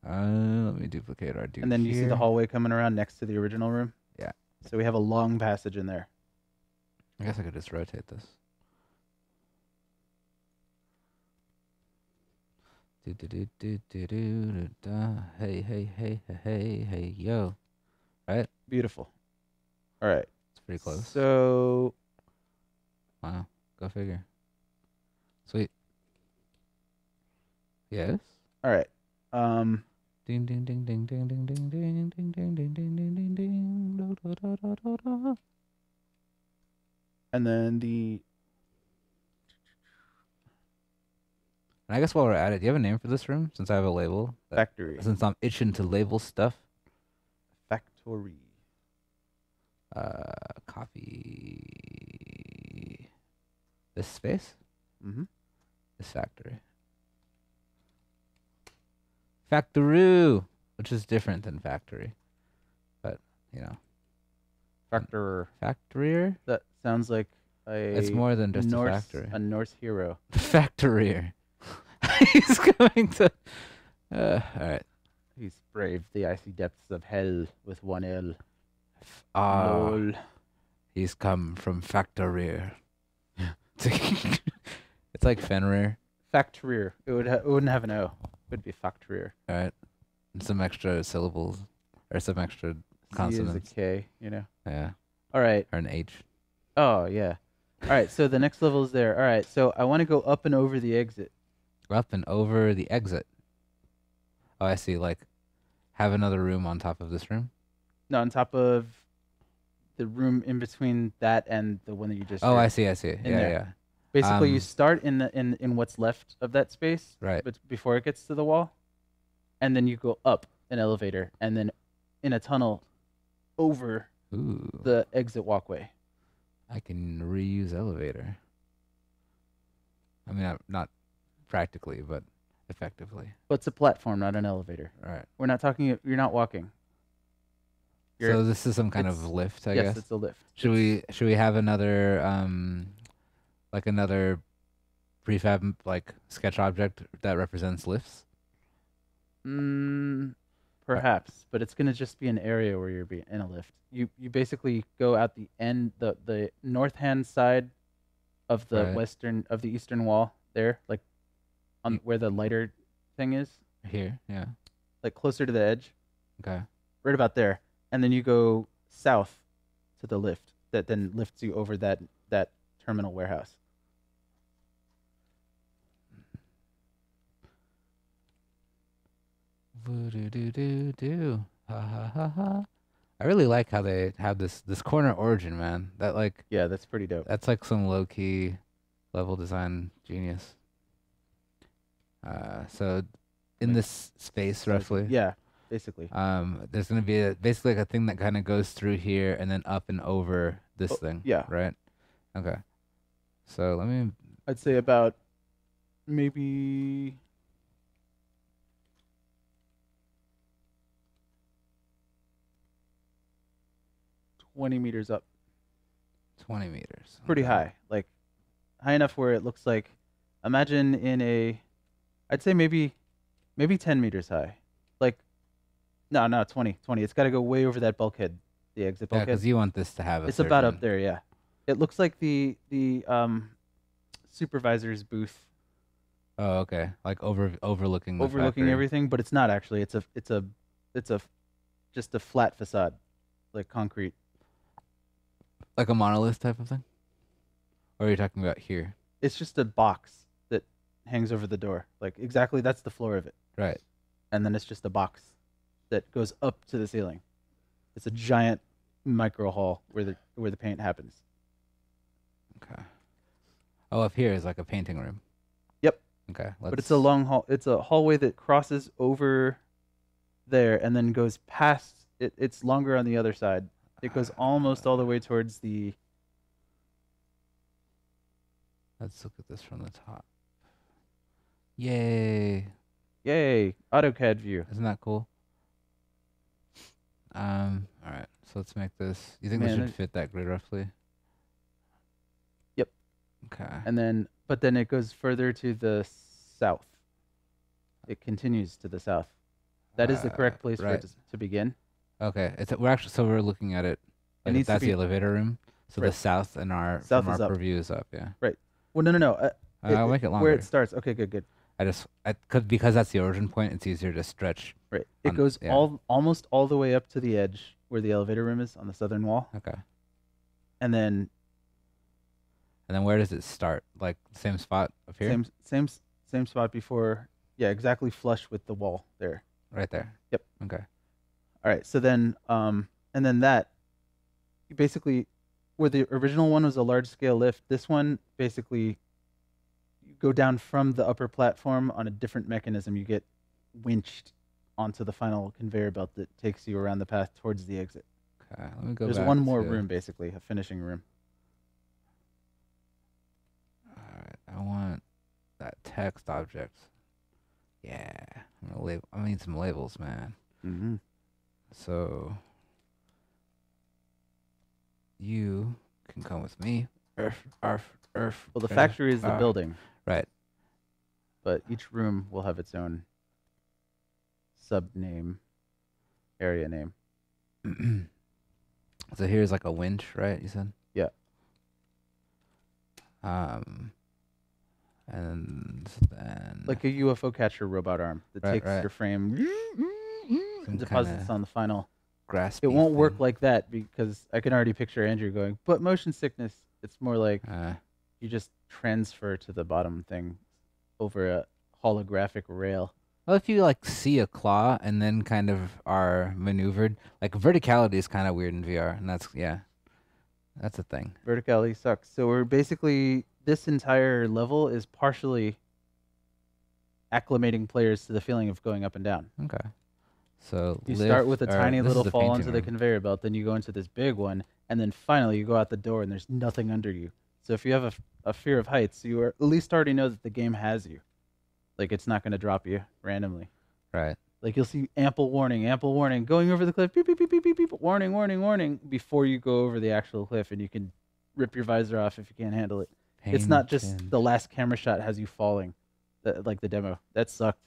Let me duplicate our dude. And then you see here. the hallway coming around next to the original room. Yeah. So we have a long passage in there. I guess I could just rotate this. Hey, yo. Right? Beautiful. All right. It's pretty close. So. Wow. Go figure. Sweet. Yes. All right. Ding ding ding ding ding ding ding ding ding ding ding ding ding ding ding. Da, da, da, da, da. And then the. And I guess while we're at it, do you have a name for this room? Since I have a label. Factory. Since I'm itching to label stuff. Factory. Copy. This space? Mm-hmm. This factory. Factoroo, which is different than factory. But, you know. Factor. Factorier? That sounds like It's more than just Norse, a factory. a Norse hero. Factorier. He's going to... Alright. He's braved the icy depths of hell with 1 L. Lol. He's come from Factorier. It's like Fenrir. Factorier. It wouldn't have an O. It would be Factorier. Alright. And some extra syllables. Or some extra consonants. C is a K, you know? Yeah. All right. Or an H. Oh, yeah. All right, so the next level is there. All right, so I want to go up and over the exit. Up and over the exit. Oh, I see. Like, have another room on top of this room? No, on top of the room in between that and the one that you just Oh, did. I see. Yeah, there. yeah. Basically, you start in what's left of that space, Right. but before it gets to the wall, and then you go up an elevator, and then in a tunnel over Ooh. the exit walkway. I can reuse elevator. I mean, not practically, but effectively. But it's a platform, not an elevator. All right. We're not talking. You're not walking. So this is some kind of lift, I guess. Yes, it's a lift. Should we have another like another prefab like sketch object that represents lifts? Perhaps, but it's gonna just be an area where you're in a lift. You basically go out the end, the north hand side of the eastern wall there, like on where the lighter thing is. Here, yeah. Like closer to the edge. Okay. Right about there. and then you go south to the lift that then lifts you over that terminal warehouse. Woo-doo-doo-doo-doo. Ha ha ha ha. I really like how they have this corner origin, man. That like Yeah, that's pretty dope. that's like some low key level design genius. So in this space roughly, Yeah, basically. there's gonna be basically like a thing that kind of goes through here and then up and over this thing. yeah. Right. Okay. So let me. I'd say about maybe 20 meters up. 20 meters. Pretty Okay. high. Like high enough where it looks like, imagine I'd say maybe 10 meters high. Like, no, 20. It's got to go way over that bulkhead, the exit Yeah, bulkhead. because you want this to have a It's about up certain- there, yeah. It looks like the supervisor's booth Oh, okay. Like overlooking the overlooking factory. everything, but it's not actually. It's just a flat facade, like concrete. Like a monolith type of thing? Or are you talking about here? It's just a box that hangs over the door. Like exactly, that's the floor of it. Right. And then it's just a box that goes up to the ceiling. It's a giant micro hall where the paint happens. Okay. Oh, up here is like a painting room. Yep. Okay. But it's a long hall. It's a hallway that crosses over there and then goes past it. It's longer on the other side. It goes almost all the way towards the. Let's look at this from the top. Yay. Yay! AutoCAD view. Isn't that cool? All right. So let's make this. You think this Man, should fit that grid roughly? Yep. Okay. But then it goes further to the south. It continues to the south. That is the correct place for right. it to begin. Okay. We're looking at it. Like needs to that's be- the elevator room. So Right. the south and South from is our up. purview is up. Yeah. Well, no. I'll make it longer. Where it starts. Okay, good. Because that's the origin point. It's easier to stretch. Right. It On- goes yeah. almost all the way up to the edge where the elevator room is on the southern wall, Okay. and then And then where does it start? Like same spot up here? same spot before. Yeah, exactly flush with the wall there. Right there. Yep. Okay. All right. So then, and then that, basically, where the original one was a large scale lift, this one basically, you go down from the upper platform on a different mechanism. You get winched onto the final conveyor belt that takes you around the path towards the exit. Okay. Let me go There's back one more to- room, basically, a finishing room. All right. I want that text object. Yeah. I need some labels, man. Mm-hmm. So you can come with me. Earth. Well, the factory is the building, Right. but each room will have its own sub-name, area name. So here's like a winch, right? You said. Yeah. And then Like a UFO catcher robot arm that Right, takes right. your frame some and deposits kinda on the final. graspy It won't work thing. like that because I can already picture Andrew going, but motion sickness, it's more like you just transfer to the bottom thing over a holographic rail. Well, if you like see a claw and then kind of are maneuvered, like verticality is kind of weird in VR, and that's a thing. Verticality sucks. So we're basically, this entire level is partially acclimating players to the feeling of going up and down. Okay. So You start with a or tiny this little is the fall painting onto the room. conveyor belt, then you go into this big one, and then finally you go out the door and there's nothing under you. So if you have a fear of heights, you are, at least already know that the game has you. Like it's not going to drop you randomly. Right. Like you'll see ample warning, going over the cliff, beep, beep, beep, beep, beep, beep, warning, before you go over the actual cliff, and you can rip your visor off if you can't handle it. It's not just Painting. the last camera shot has you falling, like the demo. That sucked.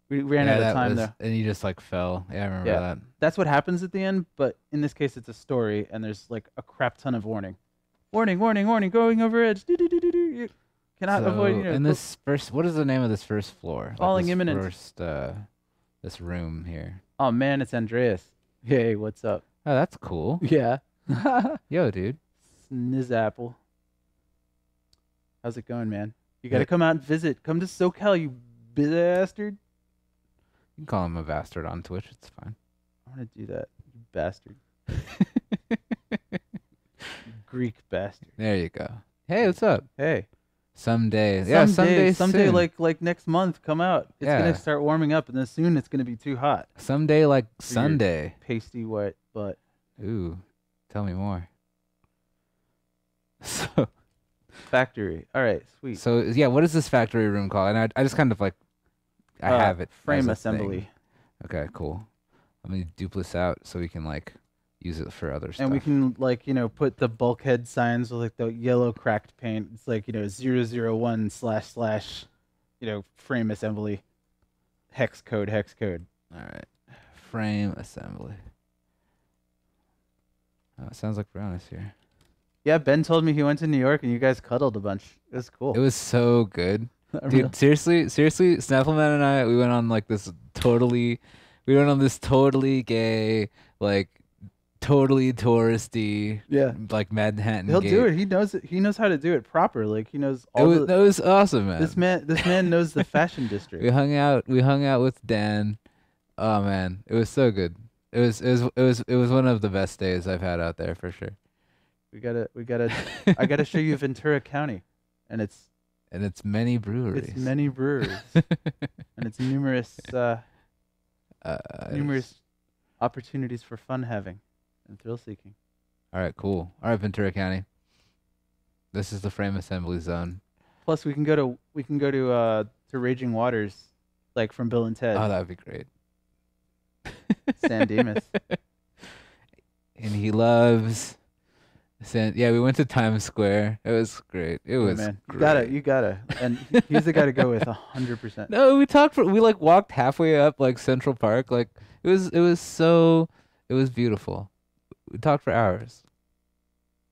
We ran out of that time was- though. And you just like fell. Yeah, I remember Yeah. that. That's what happens at the end, but in this case, it's a story, and there's like a crap ton of warning, going over edge. You cannot avoid. And this first, what is the name of this first floor? Falling this imminent. First, this room here. Oh man, it's Andreas. Hey, what's up? Oh, that's cool. Yeah. Yo, dude. Snizapple. How's it going, man? You got to come out and visit. Come to SoCal, you bastard. You can call him a bastard on Twitch. It's fine. I want to do that, you bastard. You Greek bastard. There you go. Hey, what's up? Hey. Someday. Yeah, someday soon. like next month, come out. It's Yeah. gonna start warming up, and then soon it's gonna be too hot. Someday like For your Sunday. Pasty white butt. Ooh, tell me more. So, Factory. All right, sweet. so yeah, what is this factory room called? And I just kind of like, I have it. Frame as a thing. assembly. Okay, cool. Let me dupe this out so we can like use it for other stuff. And we can put the bulkhead signs with like the yellow cracked paint. It's like 001 / frame assembly. Hex code. All right, frame assembly. Oh, it sounds like Brown is here. Yeah, Ben told me he went to New York and you guys cuddled a bunch. It was cool. It was so good. Dude, seriously, Snappleman and I, we went on this totally gay, like totally touristy, Yeah. like Manhattan. He'll gay. do it. He knows it. He knows how to do it proper. Like he knows all That was awesome, man. This man knows the fashion district. We hung out with Dan. Oh man, it was so good. It was one of the best days I've had out there for sure. We gotta I gotta show you Ventura County, and it's many breweries. It's many breweries, and it's numerous opportunities for fun having and thrill seeking. All right, cool. All right, Ventura County. This is the frame assembly zone. Plus, we can go to Raging Waters, like from Bill and Ted. Oh, that would be great. San Dimas. And he loves yeah, we went to Times Square. It was great. It was man. great. You gotta. And he's the guy to go with 100%. No, we walked halfway up like Central Park. Like it was beautiful. We talked for hours.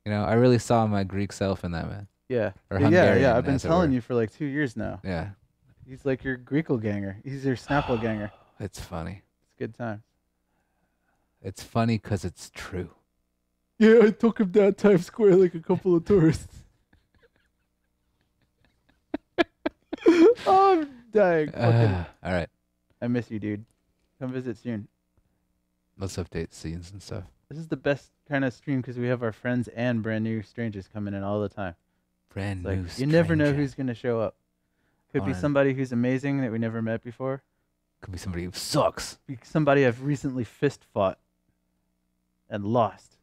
I really saw my Greek self in that man. Yeah. Or Hungarian, yeah. I've been as it telling were. you for like 2 years now. Yeah. He's like your Greekle ganger. He's your Snapple ganger. It's funny. It's good times. It's funny because it's true. Yeah, I took him down Times Square like a couple of tourists. Oh, I'm dying. All right. I miss you, dude. Come visit soon. Let's update scenes and stuff. This is the best kind of stream because we have our friends and brand new strangers coming in all the time. Brand Like, new. you never know stranger. who's going to show up. Could be On. somebody who's amazing that we never met before. Could be somebody who sucks. Be somebody I've recently fist fought and lost.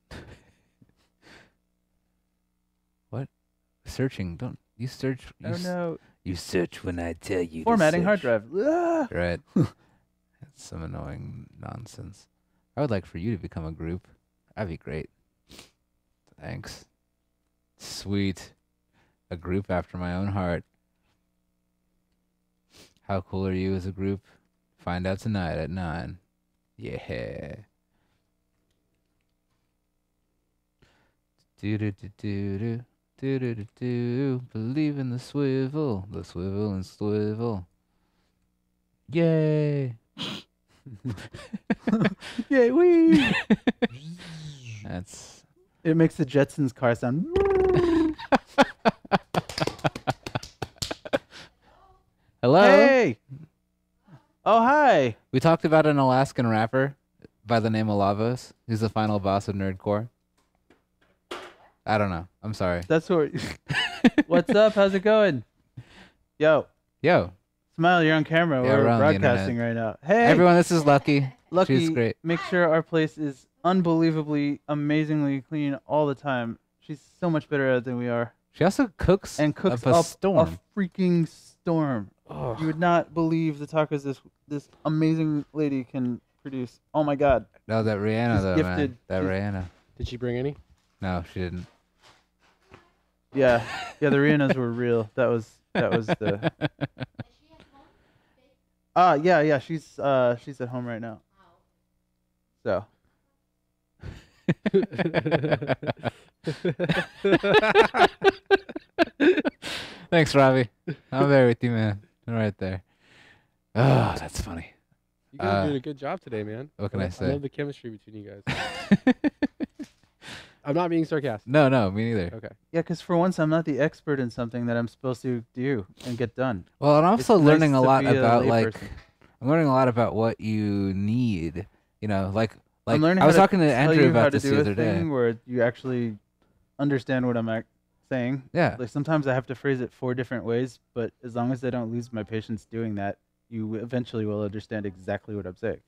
What? Searching. Don't you search? Oh no. You search when I tell you. Formatting to hard search. drive. Ah! Right. That's some annoying nonsense. I would like for you to become a group. That'd be great. Thanks. Sweet. A group after my own heart. How cool are you as a group? Find out tonight at 9. Yeah. Do do do do do do do do do. Believe in the swivel and swivel. Yay! Yay, wee! That's. It makes the Jetsons car sound. Hello. Hey! Oh, hi! We talked about an Alaskan rapper by the name of Lavos. He's the final boss of Nerdcore. I don't know. I'm sorry. That's what. What's up? How's it going? Yo, Yo, Smile, you're on camera. Yeah, We're we're on the broadcasting right now. Hey! everyone, this is Lucky. Lucky, She's great. make sure our place is unbelievably, amazingly clean all the time. She's so much better at it than we are. She also cooks And cooks up a up storm. a freaking storm. Ugh. You would not believe the tacos this amazing lady can produce. Oh my god. No, that Rihanna She's though, man. gifted. That She's- Rihanna. Did she bring any? No, she didn't. Yeah. Yeah, the Rihannas were real. That was the yeah, she's at home right now. So Thanks, Robbie. I'm there with you, man. I'm right there. Oh, that's funny. You guys are doing a good job today, man. What can I I say? love the chemistry between you guys. I'm not being sarcastic. No, me neither. Okay. Yeah, because for once I'm not the expert in something that I'm supposed to do and get done. Well, and I'm It's also learning nice a to lot be a about layperson. I'm learning a lot about what you need. You know, like I'm learning I was how talking to tell Andrew you how about to this do the a other day. thing where you actually understand what I'm saying. Yeah. Like sometimes I have to phrase it 4 different ways, but as long as I don't lose my patience doing that, you eventually will understand exactly what I'm saying.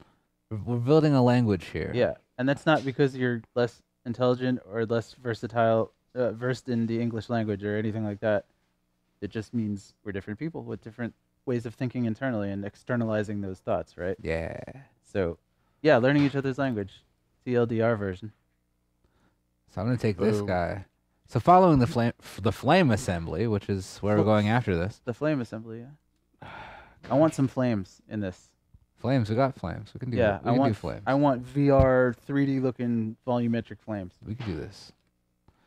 We're building a language here. Yeah, and that's not because you're less intelligent or less versed in the English language or anything like that. It just means we're different people with different ways of thinking internally and externalizing those thoughts, right? Yeah. So, yeah, learning each other's language, TLDR version. So I'm gonna take this Boom. guy. So following the flame assembly, which is where we're going after this. The flame assembly, yeah. I want some flames in this. Flames, we got flames. We can do Yeah, we can do flames. I want VR 3D looking volumetric flames. We can do this.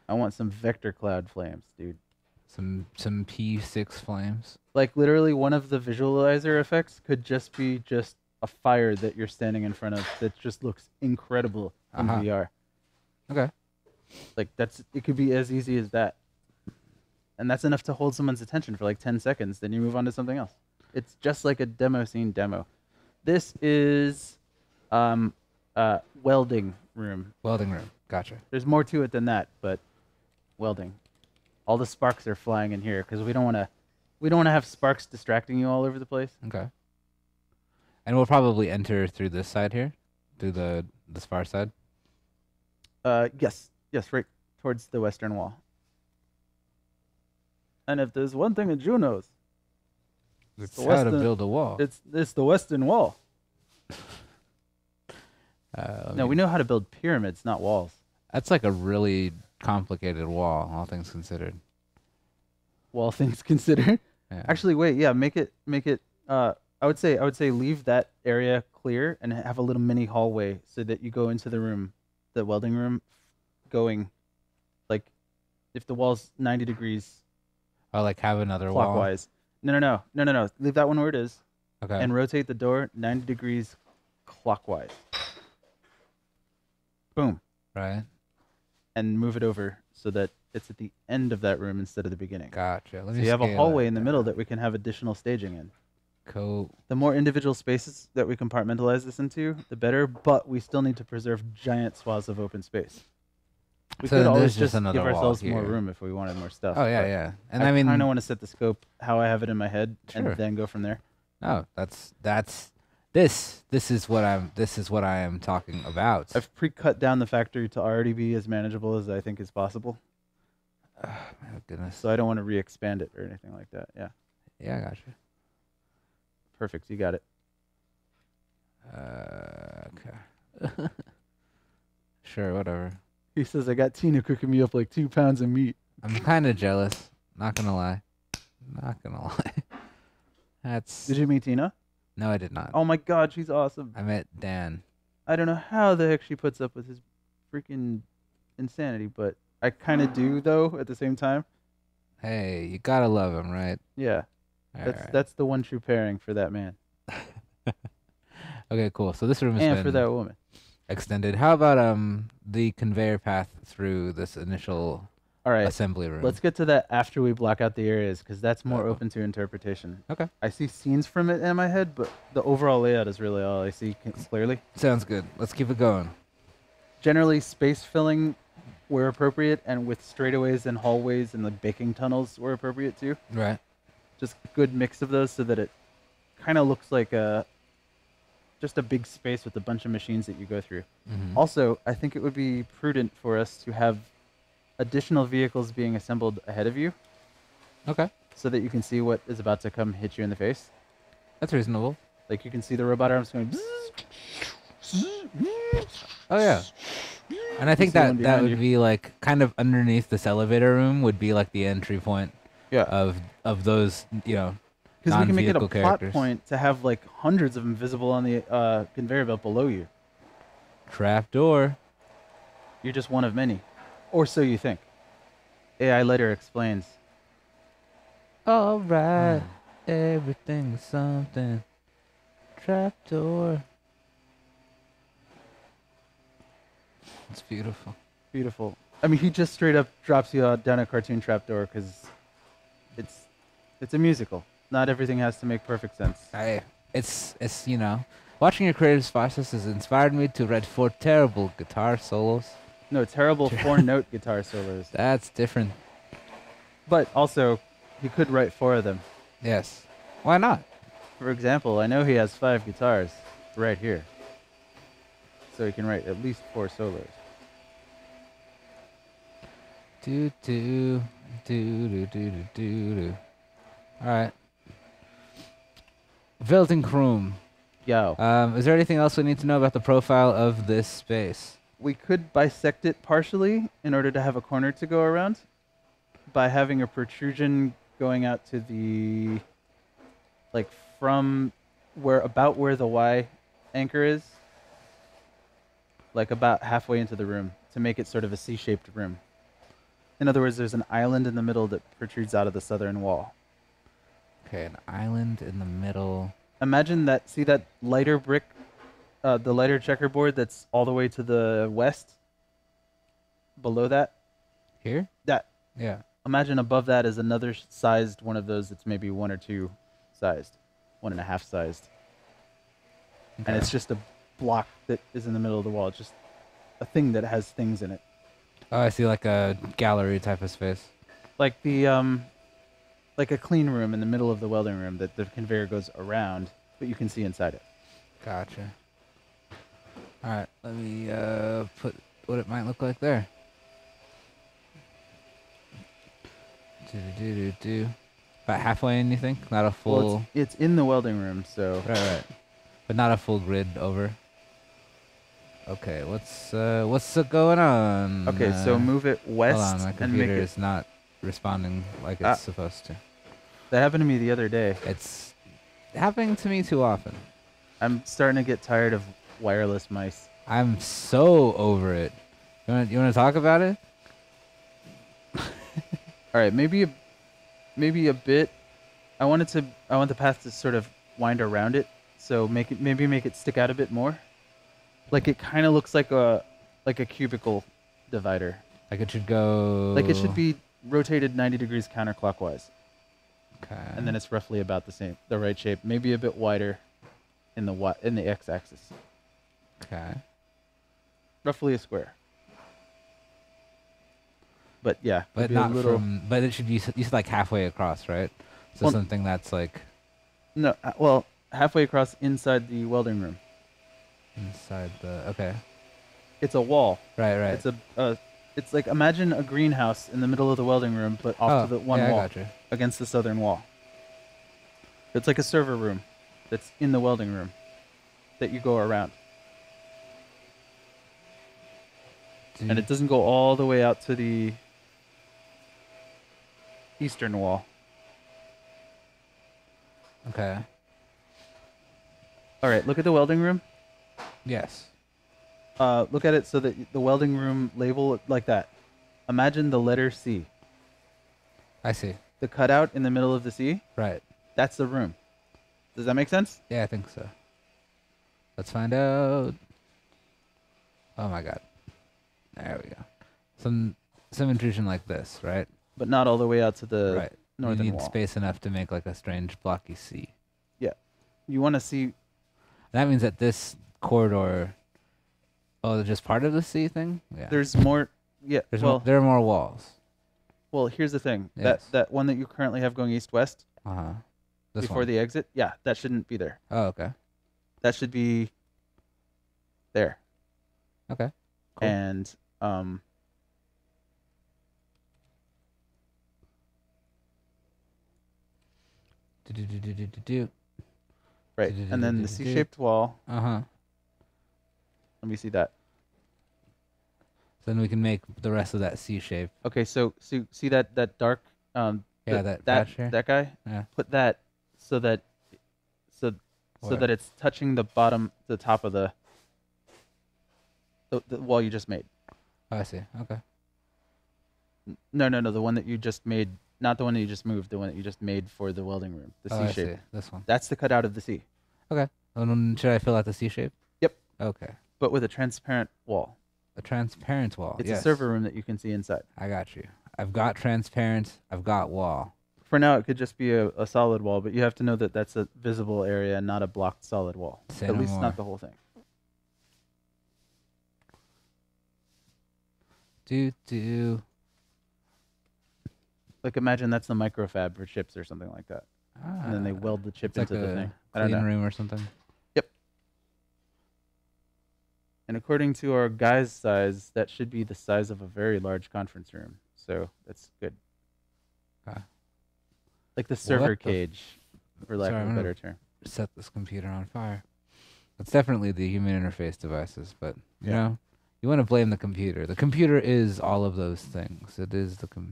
I want some vector cloud flames, dude. Some P6 flames. Like literally one of the visualizer effects could just be just a fire that you're standing in front of that just looks incredible in Uh-huh. VR. Okay. Like it could be as easy as that. And that's enough to hold someone's attention for like 10 seconds, then you move on to something else. It's just like a demo scene demo. This is welding room. Welding room. Gotcha. There's more to it than that, but welding. All the sparks are flying in here because we don't want to have sparks distracting you all over the place. Okay. And we'll probably enter through this side here, through this far side. Yes, right towards the western wall. And if there's one thing that Drew knows, It's the how to western- build a wall. it's the western wall. No, we know know how to build pyramids, not walls. that's like a really complicated wall, all things considered. Wall things considered. Yeah. Actually, wait, yeah, make it. I would say leave that area clear and have a little mini hallway so that you go into the room, the welding room, going, like, if the wall's 90 degrees Oh, like have another wall. clockwise. No. Leave that one where it is, Okay. and rotate the door 90 degrees clockwise. Boom, Right. and move it over so that it's at the end of that room instead of the beginning. Gotcha. Let So me you have a scale hallway that in the middle down. that we can have additional staging in. Cool. The more individual spaces that we compartmentalize this into, the better, but we still need to preserve giant swaths of open space. We So could then always there's just just another give wall ourselves more here. room if we wanted more stuff. Oh yeah, but yeah. And I I mean, kind of want to set the scope how I have it in my head Sure. and then go from there. oh, this is what I am talking about. I've pre-cut down the factory to already be as manageable as I think is possible, Oh, my goodness. so I don't want to re-expand it or anything like that. Yeah, Yeah, I gotcha. perfect. You got it. Okay. Sure, whatever. He says, I got Tina cooking me up like 2 pounds of meat. I'm kind of jealous. Not gonna lie. Not gonna lie. That's. Did you meet Tina? No, I did not. Oh my God, she's awesome. I met Dan. I don't know how the heck she puts up with his freaking insanity, but I kind of do though at the same time. Hey, you gotta love him, right? Yeah, Alright. that's the one true pairing for that man Okay, cool. So this room has and been for that woman. extended. How about the conveyor path through this initial All right, assembly room? let's get to that after we block out the areas because that's more Oh. open to interpretation. Okay. I see scenes from it in my head, but the overall layout is really all I see clearly. Sounds good. Let's keep it going. Generally, space filling where appropriate, and with straightaways and hallways and the baking tunnels were appropriate too. Right. Just good mix of those so that it kind of looks like just a big space with a bunch of machines that you go through. Mm-hmm. Also, I think it would be prudent for us to have additional vehicles being assembled ahead of you Okay. so that you can see what is about to come hit you in the face. That's reasonable. Like you can see the robot arms going. Oh yeah. And I think see one that behind would you. be like kind of underneath this elevator room would be like the entry point Yeah. of those, Because we can make it a non-vehicle plot characters. point to have like hundreds of them visible on the conveyor belt below you. Trap door. You're just one of many. Or so you think. AI later explains. All right. Everything's something. trapdoor. It's beautiful. Beautiful. I mean, he just straight up drops you down a cartoon trapdoor because it's a musical. Not everything has to make perfect sense. It's you know, watching your creative process has inspired me to write 4 terrible guitar solos. No, terrible 4-note guitar solos. That's different. But also, he could write 4 of them. Yes. Why not? For example, I know he has 5 guitars right here. So he can write at least 4 solos. Do do do do do do do. All right. Weltenkroom. Yo. Is there anything else we need to know about the profile of this space? We could bisect it partially in order to have a corner to go around by having a protrusion going out to the, like from about where the Y anchor is, like about halfway into the room to make it sort of a C-shaped room. In other words, there's an island in the middle that protrudes out of the southern wall. Okay, an island in the middle. Imagine that, see that lighter brick, the lighter checkerboard that's all the way to the west? Below that? Here? That. Yeah. Imagine above that is another sized one of those that's maybe 1 or 2 sized, 1.5 sized. Okay. And it's just a block that is in the middle of the wall. It's just a thing that has things in it. Oh, I see, like a gallery type of space. Like the, like a clean room in the middle of the welding room that the conveyor goes around, but you can see inside it. Gotcha. All right, let me put what it might look like there. Do. About halfway in, you think? Not a full. Well, it's in the welding room, so. Right. But not a full grid over. Okay, what's going on? Okay, so move it west hold on, my and make computer it. is not responding like it's supposed to. That happened to me the other day. It's happening to me too often. I'm starting to get tired of wireless mice. I'm so over it. You want to talk about it? All right, maybe a bit. I want the path to sort of wind around it, so make it stick out a bit more. Like it kind of looks like a cubicle divider. Like it should go. Like it should be rotated 90 degrees counterclockwise. Okay. And then it's roughly about the right shape. Maybe a bit wider in the x-axis. Okay. Roughly a square. But yeah. But not from. But it should be. You said like halfway across, right? So something that's like. No, well, halfway across inside the welding room. Inside the. Okay. It's a wall. Right. It's it's like, imagine a greenhouse in the middle of the welding room, but off to the one wall against the southern wall. It's like a server room that's in the welding room that you go around. And it doesn't go all the way out to the eastern wall. Okay. All right, look at the welding room. Yes. Look at it so that the welding room label it like that. Imagine the letter C. I see. The cutout in the middle of the C. Right. That's the room. Does that make sense? Yeah, I think so. Let's find out. Oh my god. There we go. Some intrusion like this, right? But not all the way out to the northern You need wall. space enough to make like a strange blocky C. Yeah. You want to see... That means that this corridor... Oh, just part of the C thing? Yeah. There's more... Yeah, there are more walls. Well, here's the thing. Yes. That one that you currently have going east-west Uh-huh. before the exit, yeah, that shouldn't be there. Oh, okay. That should be there. Okay. Cool. And right, and then the C-shaped wall. Uh-huh. Let me see that. So then we can make the rest of that C shape. Okay, so see that dark that patch here? that guy? Yeah. Put that so that it's touching the top of the wall you just made. Oh, I see. Okay. No, the one that you just made, not the one that you just moved, the one that you just made for the welding room, the I C shape. see. This one. That's the cutout of the C. Okay. Should I fill out the C shape? Yep. Okay. But with a transparent wall. A transparent wall. It's yes. a server room that you can see inside. I got you. I've got transparent. I've got wall. For now, it could just be a solid wall, but you have to know that that's a visible area and not a blocked solid wall. Say At no least more. not the whole thing. Do. Like imagine that's the microfab for chips or something like that. And then they Ah, weld the chip it's like into the a thing. I don't clean know. room or something. And according to our guy's size, that should be the size of a very large conference room. So that's good. Okay. Like the server What the f- cage, for lack Sorry, of a I'm better gonna term. set this computer on fire. It's definitely the human interface devices, but you Yeah. know, you want to blame the computer. The computer is all of those things. It is the All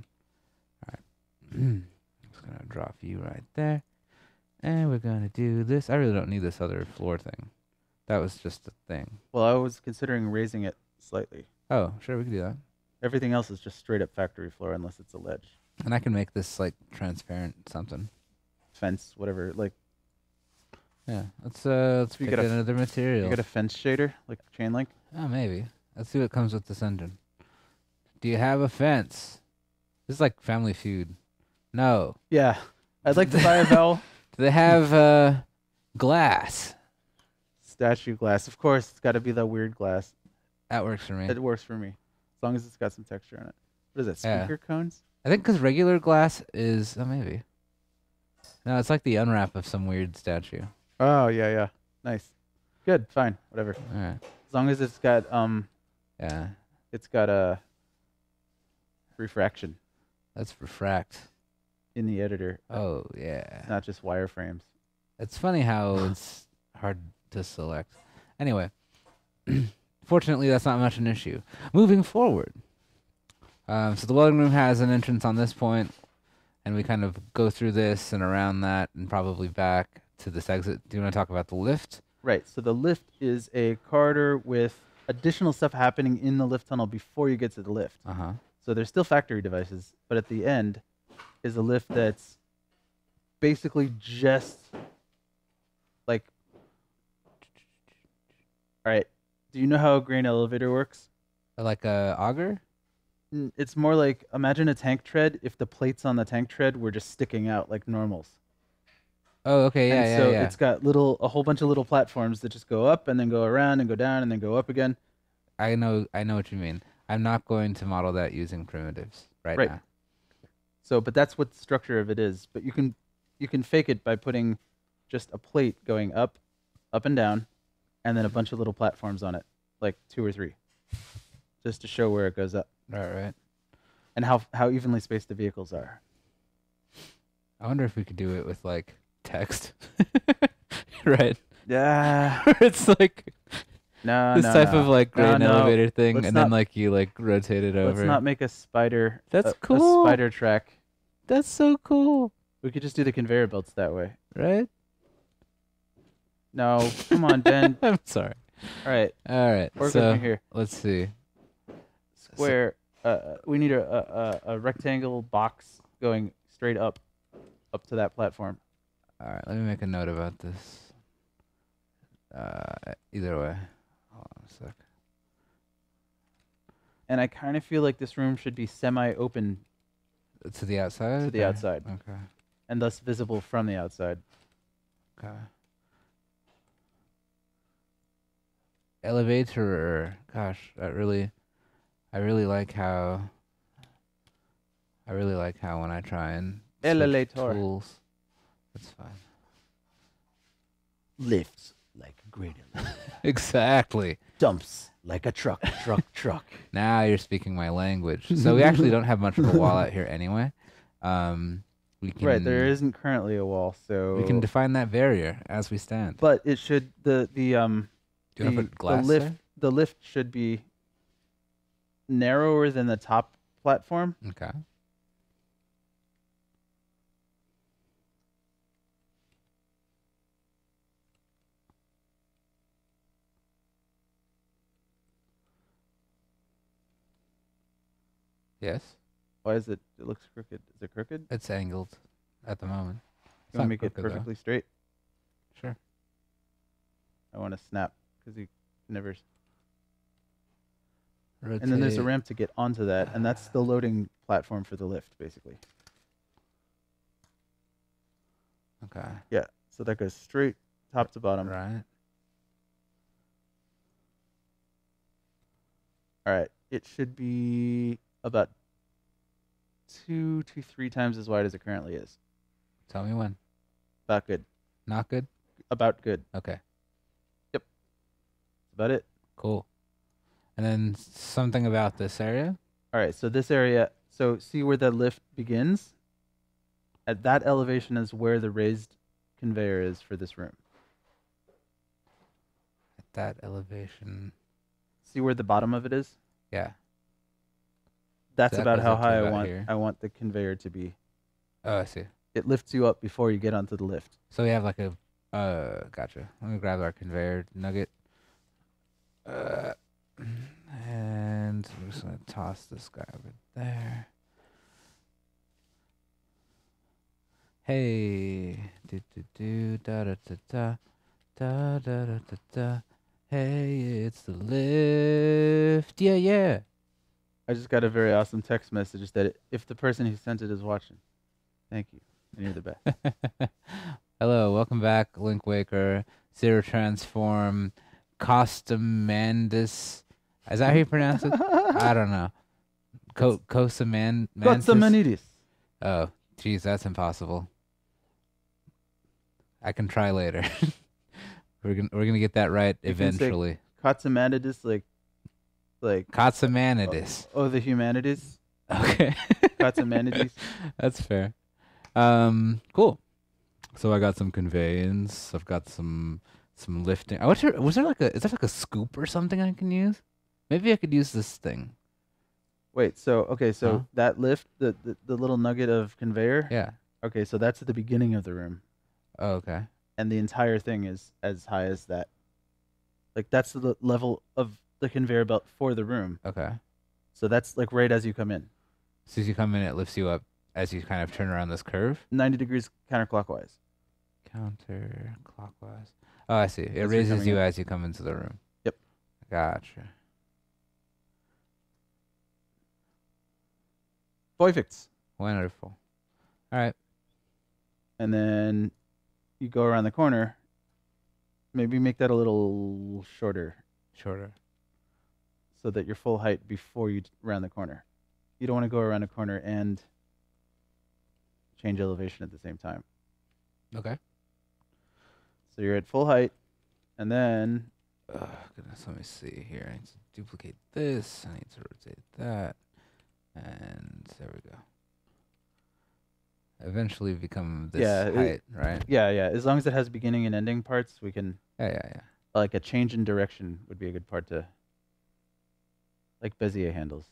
right. I'm just gonna drop you right there, and we're gonna do this. I really don't need this other floor thing. That was just a thing. Well, I was considering raising it slightly. Oh, sure, we can do that. Everything else is just straight up factory floor unless it's a ledge. And I can make this like transparent something. Fence, whatever. Like Yeah, let's You pick got a f- another material. you got a fence shader, like chain link. Oh, maybe. Let's see what comes with this engine. Do you have a fence? This is like Family Feud. No. Yeah. I'd like to buy a vowel. Do they have glass? Statue glass. Of course, it's got to be the weird glass. That works for me. It works for me. As long as it's got some texture on it. What is that, Yeah. speaker cones? I think because regular glass is... Oh, maybe. No, it's like the unwrap of some weird statue. Oh, yeah. Nice. Good, fine, whatever. All right. As long as it's got Yeah. a refraction Let's refract. in the editor, Oh, yeah. not just wireframes. It's funny how it's hard to select. Anyway, fortunately, that's not much an issue. Moving forward. So the welding room has an entrance on this point, and we kind of go through this and around that and probably back to this exit. Do you want to talk about the lift? Right, so the lift is a corridor with additional stuff happening in the lift tunnel before you get to the lift. Uh-huh. So there's still factory devices, but at the end is a lift that's basically just like, all right, do you know how a grain elevator works? Like a auger? It's more like, imagine a tank tread if the plates on the tank tread were just sticking out like normals. Oh, okay, yeah, And so yeah. it's got a whole bunch of little platforms that just go up and then go around and go down and then go up again. I know what you mean. I'm not going to model that using primitives right Right. now. So, but that's what the structure of it is. But you can fake it by putting just a plate going up and down, and then a bunch of little platforms on it, like 2 or 3, just to show where it goes up Right. and how evenly spaced the vehicles are. I wonder if we could do it with like text. Right. Yeah. It's like No. this type of like grain No. elevator thing, Let's and not- then like you like rotate it over. Let's not make a spider. That's a cool. spider track. That's so cool, We could just do the conveyor belts that way. right? No, come on, Ben. I'm sorry. All right, All right. work with So me here. let's see. Square. We need a rectangle box going straight up to that platform. All right. Let me make a note about this. Either way. Hold on a sec. And I kind of feel like this room should be semi-open To the outside. to the or- outside Okay. and thus visible from the outside. Okay. Elevator. Gosh, I really like how when I try and switch Elevator. tools, it's fine. Lifts like a great elevator. Exactly. Dumps like a truck. Now you're speaking my language. So we actually don't have much of a wall out here anyway. We can Right, there isn't currently a wall, so we can define that barrier as we stand. but it should Do you want to put glass there? the lift should be narrower than the top platform. Okay. Yes, Why is it? It looks crooked. Is it crooked? it's angled at the moment. It's You want to not make it crooked, though. perfectly straight? Sure. I want to snap because you never. Rotate. And then there's a ramp to get onto that, and that's the loading platform for the lift, basically. Okay. Yeah. So that goes straight top to bottom. Right. All right. It should be about 2 to 3 times as wide as it currently is. Tell me when. About good. Not good? About good. Okay. That's about it. Cool. And then something about this area? All right. So this area, so see where the lift begins? At that elevation is where the raised conveyor is for this room. At that elevation. See where the bottom of it is? Yeah. That's So that about goes how up to high about here. I want the conveyor to be. Oh, I see. It lifts you up before you get onto the lift. So we have like a, gotcha. Let me grab our conveyor nugget. And we're just gonna toss this guy over there. Hey, do do do da da da da da da da da da. Hey, it's the lift. Yeah, yeah. I just got a very awesome text message that if the person who sent it is watching, thank you. And you're the best. Hello, welcome back, Link Waker, Zero Transform, Costamandus. Is that how you pronounce it? I don't know. Kosamantis? Gotsamanides. Oh, geez, that's impossible. I can try later. we're gonna get that right You can say eventually. Gotsamanides, like Kotsamanidis. oh, the humanities. Okay. Gotsamanides. That's fair. Cool. So I got some conveyance. I've got some lifting. I wonder, is there like a scoop or something I can use? Maybe I could use this thing. Wait, so Huh? that lift, the little nugget of conveyor. Yeah. Okay, so that's at the beginning of the room, Oh, okay. and the entire thing is as high as that. Like that's the level of the conveyor belt for the room. Okay. So that's like right as you come in, So as you come in, it lifts you up as you kind of turn around this curve. 90 degrees counterclockwise. Counterclockwise. Oh, I see. It As you're raises coming you in. as you come into the room. Yep. Gotcha. Perfect. Wonderful. All right. And then you go around the corner. Maybe make that a little shorter Shorter. so that you're full height before you round the corner. You don't want to go around a corner and change elevation at the same time. Okay. So you're at full height, and then Oh, goodness. Let me see here. I need to duplicate this. I need to rotate that. And there we go. Eventually become this Yeah, height, right? yeah, as long as it has beginning and ending parts, we can Yeah. like a change in direction would be a good part to like Bezier handles.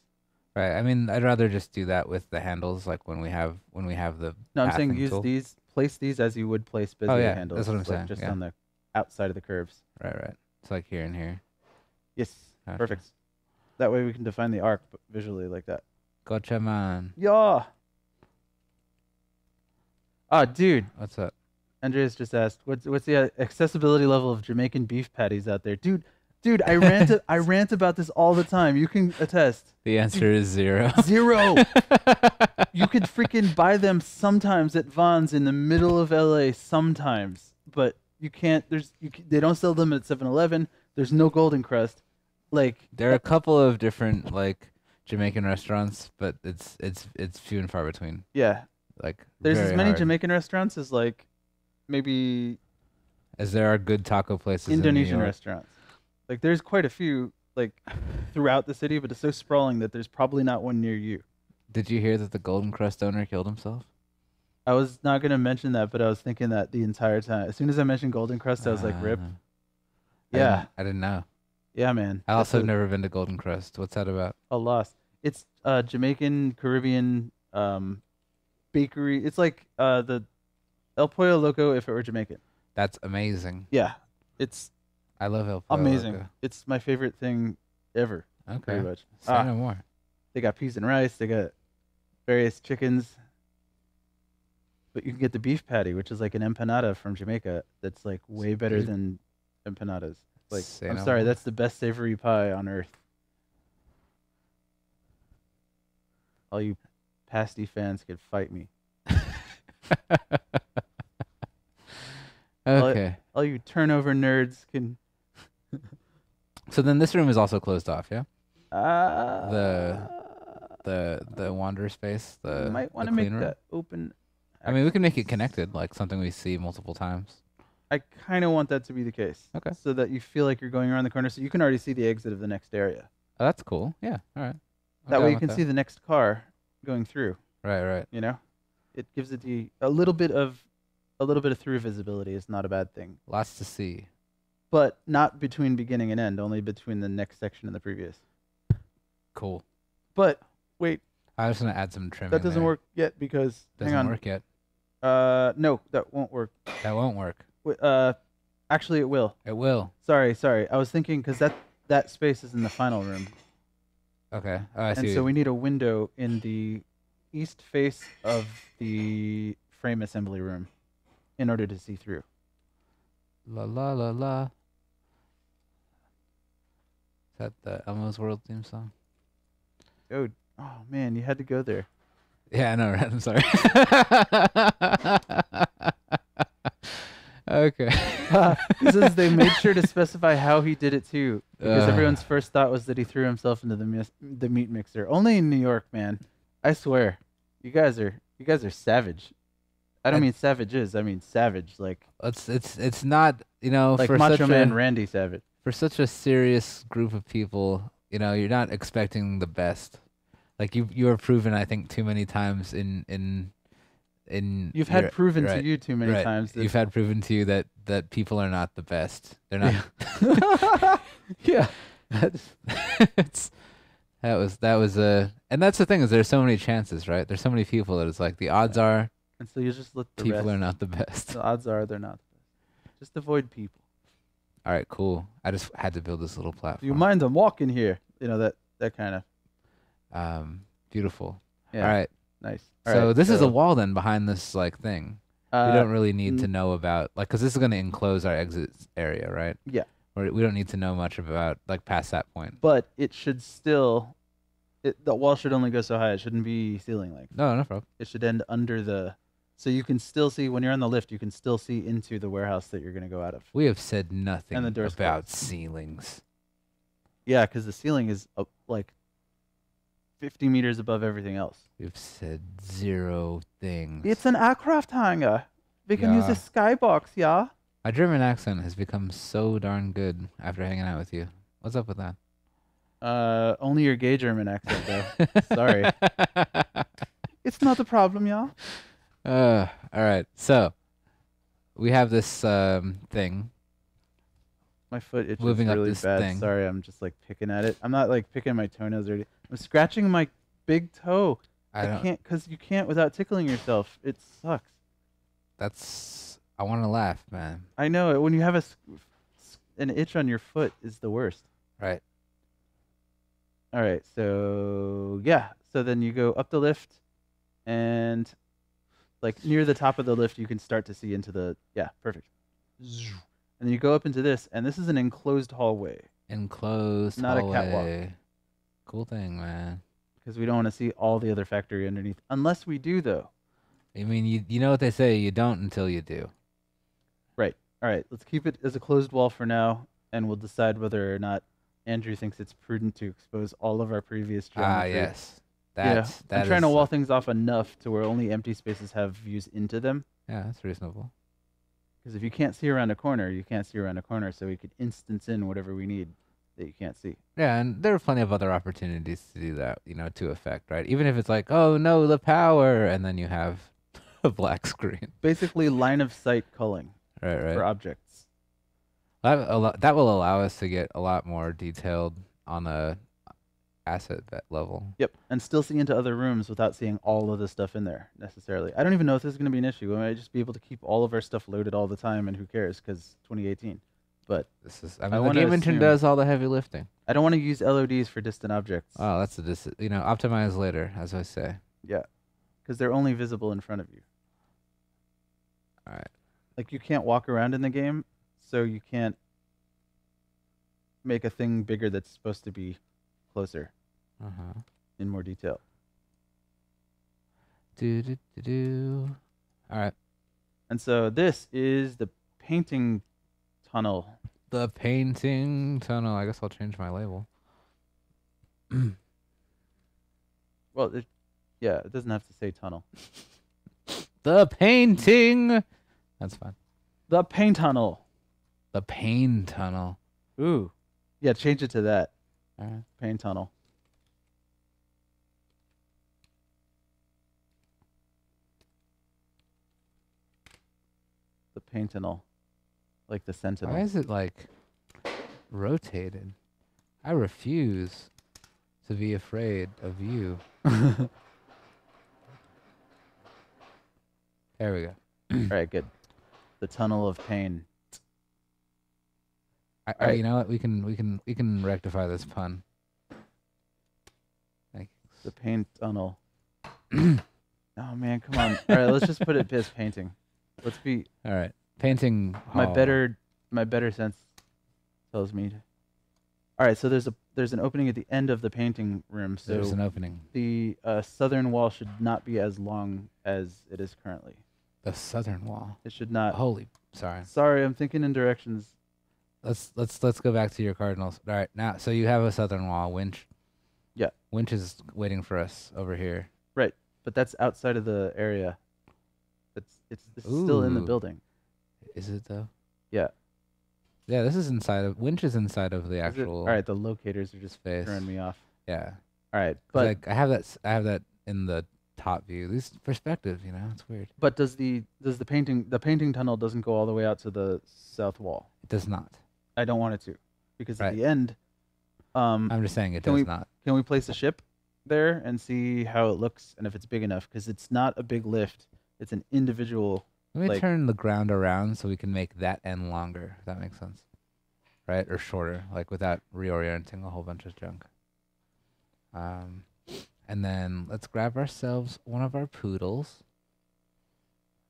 Right. I mean, I'd rather just do that with the handles, like when we have the. No, I'm saying pathing use tool. these, place these as you would place Bezier Oh, yeah, handles. that's what I'm like saying, just yeah. on the outside of the curves. Right. It's like here and here. Yes, Gotcha. perfect. That way we can define the arc visually like that. Gotcha, man. Yeah. Ah, dude. What's up? Andreas just asked, what's the accessibility level of Jamaican beef patties out there, dude? I rant about this all the time. You can attest. The answer is 0. 0. You could freaking buy them sometimes at Vons in the middle of LA sometimes, but you can't. They don't sell them at 7-Eleven. There's no Golden Crust. Like There are a couple of different like Jamaican restaurants, but it's few and far between. yeah, Like there's as very many hard. Jamaican restaurants as like maybe as there are good taco places Indonesian in New York. restaurants. Like there's quite a few like throughout the city, but it's so sprawling that there's probably not one near you. Did you hear that the Golden Crust owner killed himself? I was not gonna mention that, but I was thinking that the entire time. As soon as I mentioned Golden Crust, I was like, "Rip." Yeah, I didn't know. yeah, man. I also That's have never been to Golden Crust. What's that about? a loss. It's Jamaican Caribbean bakery. It's like the El Pollo Loco if it were Jamaican. That's amazing. Yeah, it's I love El Pollo amazing. Loco. It's my favorite thing ever. Okay. Pretty much. Say no more. They got peas and rice. They got various chickens. But you can get the beef patty, which is like an empanada from Jamaica. That's like way better beef- than empanadas. Like, Say I'm no sorry, more. that's the best savory pie on earth. All you pasty fans could fight me. Okay. All you turnover nerds can. So then this room is also closed off, yeah? Uh, The wander space, you the might want the to make clean room. that open. I mean, we can make it access. connected, like something we see multiple times. I kind of want that to be the case. Okay. So that you feel like you're going around the corner, so you can already see the exit of the next area. Oh, that's cool. Yeah. All right. I'm That down way you with can that. see the next car going through. Right. You know, it gives it a little bit of through visibility is not a bad thing, Lots to see. but not between beginning and end, only between the next section and the previous. Cool. But wait, I was gonna add some trim. that doesn't work yet because Doesn't hang on. work yet. No, that won't work. That won't work. Actually, it will. It will. Sorry. I was thinking because that space is in the final room, Okay. Oh, I see. and so we need a window in the east face of the frame assembly room in order to see through. La la la la. Is that the Elmo's World theme song? Oh man, you had to go there. Yeah, I know, right? I'm sorry. Okay. He says they made sure to specify how he did it too, because Ugh. everyone's first thought was that he threw himself into the meat mixer. Only in New York, man. I swear, you guys are savage. I don't mean savages. I mean savage, like It's not, like for Macho such Man a Randy Savage. for such a serious group of people, you're not expecting the best. Like you are proven, I think, too many times in You've had proven right, to you too many right. times. You've had proven to you that people are not the best. They're not. Yeah. It's that was and that's the thing is there's so many chances, right? There's so many people that it's like the odds are And so you just let the people rest. are not the best. The odds are they're not the best. Just avoid people. All right, cool. I just had to build this little platform. Do you mind them walking here? That kind of. Beautiful. Yeah. All right. Nice. All So right, this is a wall then behind this like thing. We don't really need to n- know about because this is going to enclose our exit area, right? Yeah. We don't need to know much about like past that point. But it should still. The wall should only go so high. It shouldn't be ceiling length. No problem. It should end under the. So you can still see when you're on the lift. You can still see into the warehouse that you're gonna go out of. We have said nothing And the door's about closed. ceilings. Yeah, because the ceiling is like 50 meters above everything else. We've said zero things. It's an aircraft hangar. We can use Yeah. a skybox, yeah. My German accent has become so darn good after hanging out with you. What's up with that? Only your gay German accent, though. Sorry. It's not a problem, yeah. All right. So we have this thing. My foot itches Moving up really this bad. thing. Sorry, I'm just like picking at it. I'm not like picking my toenails or anything. I'm scratching my big toe. I don't. can't, because you can't without tickling yourself. It sucks. I want to laugh, man. I know it. When you have an itch on your foot is the worst. Right. All right, so yeah. So then you go up the lift, and like near the top of the lift, you can start to see into the perfect. And then you go up into this, and this is an enclosed hallway Enclosed Not a hallway. catwalk. Cool thing, man. because we don't want to see all the other factory underneath, unless we do though. I mean, you know what they say, you don't until you do. Right. All right. Let's keep it as a closed wall for now, and we'll decide whether or not Andrew thinks it's prudent to expose all of our previous geometry. Yes. Yeah. That I'm trying to is- wall things off enough to where only empty spaces have views into them. Yeah, that's reasonable. Because if you can't see around a corner, you can't see around a corner, so we could instance in whatever we need that you can't see. Yeah, and there are plenty of other opportunities to do that, to effect, right? Even if it's like, oh no, the power, and then you have a black screen. Basically, line of sight culling Right. for objects. That will allow us to get a lot more detailed on a asset level. Yep, and still see into other rooms without seeing all of the stuff in there necessarily. I don't even know if this is going to be an issue. We might just be able to keep all of our stuff loaded all the time, and who cares? Because 2018. But This is, I the wanna game engine assume- does all the heavy lifting. I don't want to use LODs for distant objects. Oh, that's optimize later, as I say. Yeah, because they're only visible in front of you. All right. Like you can't walk around in the game, so you can't make a thing bigger that's supposed to be closer Uh-huh. in more detail. Do. All right. And so this is the painting tunnel. The painting tunnel. I guess I'll change my label. Well, it doesn't have to say tunnel. The painting. That's fine. The paint tunnel. The pain tunnel. Ooh. Yeah, change it to that. All right. Paint tunnel. The paint tunnel. Like the sentinel. Why is it like rotated? I refuse to be afraid of you. There we go. All right, good. The tunnel of pain. Alright, you know what? We can rectify this pun. Thanks. The paint tunnel. Oh man, come on. All right, let's just put it as painting. Let's be. All right. Painting. My hall. better sense tells me. All right, so there's an opening at the end of the painting room. So There's an opening. the southern wall should not be as long as it is currently. The southern wall. It should not. Sorry. Sorry, I'm thinking in directions. Let's go back to your cardinals. All right. Now, so you have a southern wall. Winch. Yeah. Winch is waiting for us over here. Right, but that's outside of the area. It's still in the Ooh. building. Is it though? Yeah. Yeah. This is inside of. Winch is inside of the Is it? actual. All right, the locators are just space. throwing me off. Yeah. All right, 'Cause, but like I have that in the top view. This perspective, you know, it's weird. but does the painting tunnel doesn't go all the way out to the south wall? It does not. I don't want it to, because Right. at the end, I'm just saying it can does we- not. can we place a ship there and see how it looks and if it's big enough? Because it's not a big lift; it's an individual. Let me like- turn the ground around so we can make that end longer, if that makes sense. Right? Or shorter, like without reorienting a whole bunch of junk. And then let's grab ourselves one of our poodles.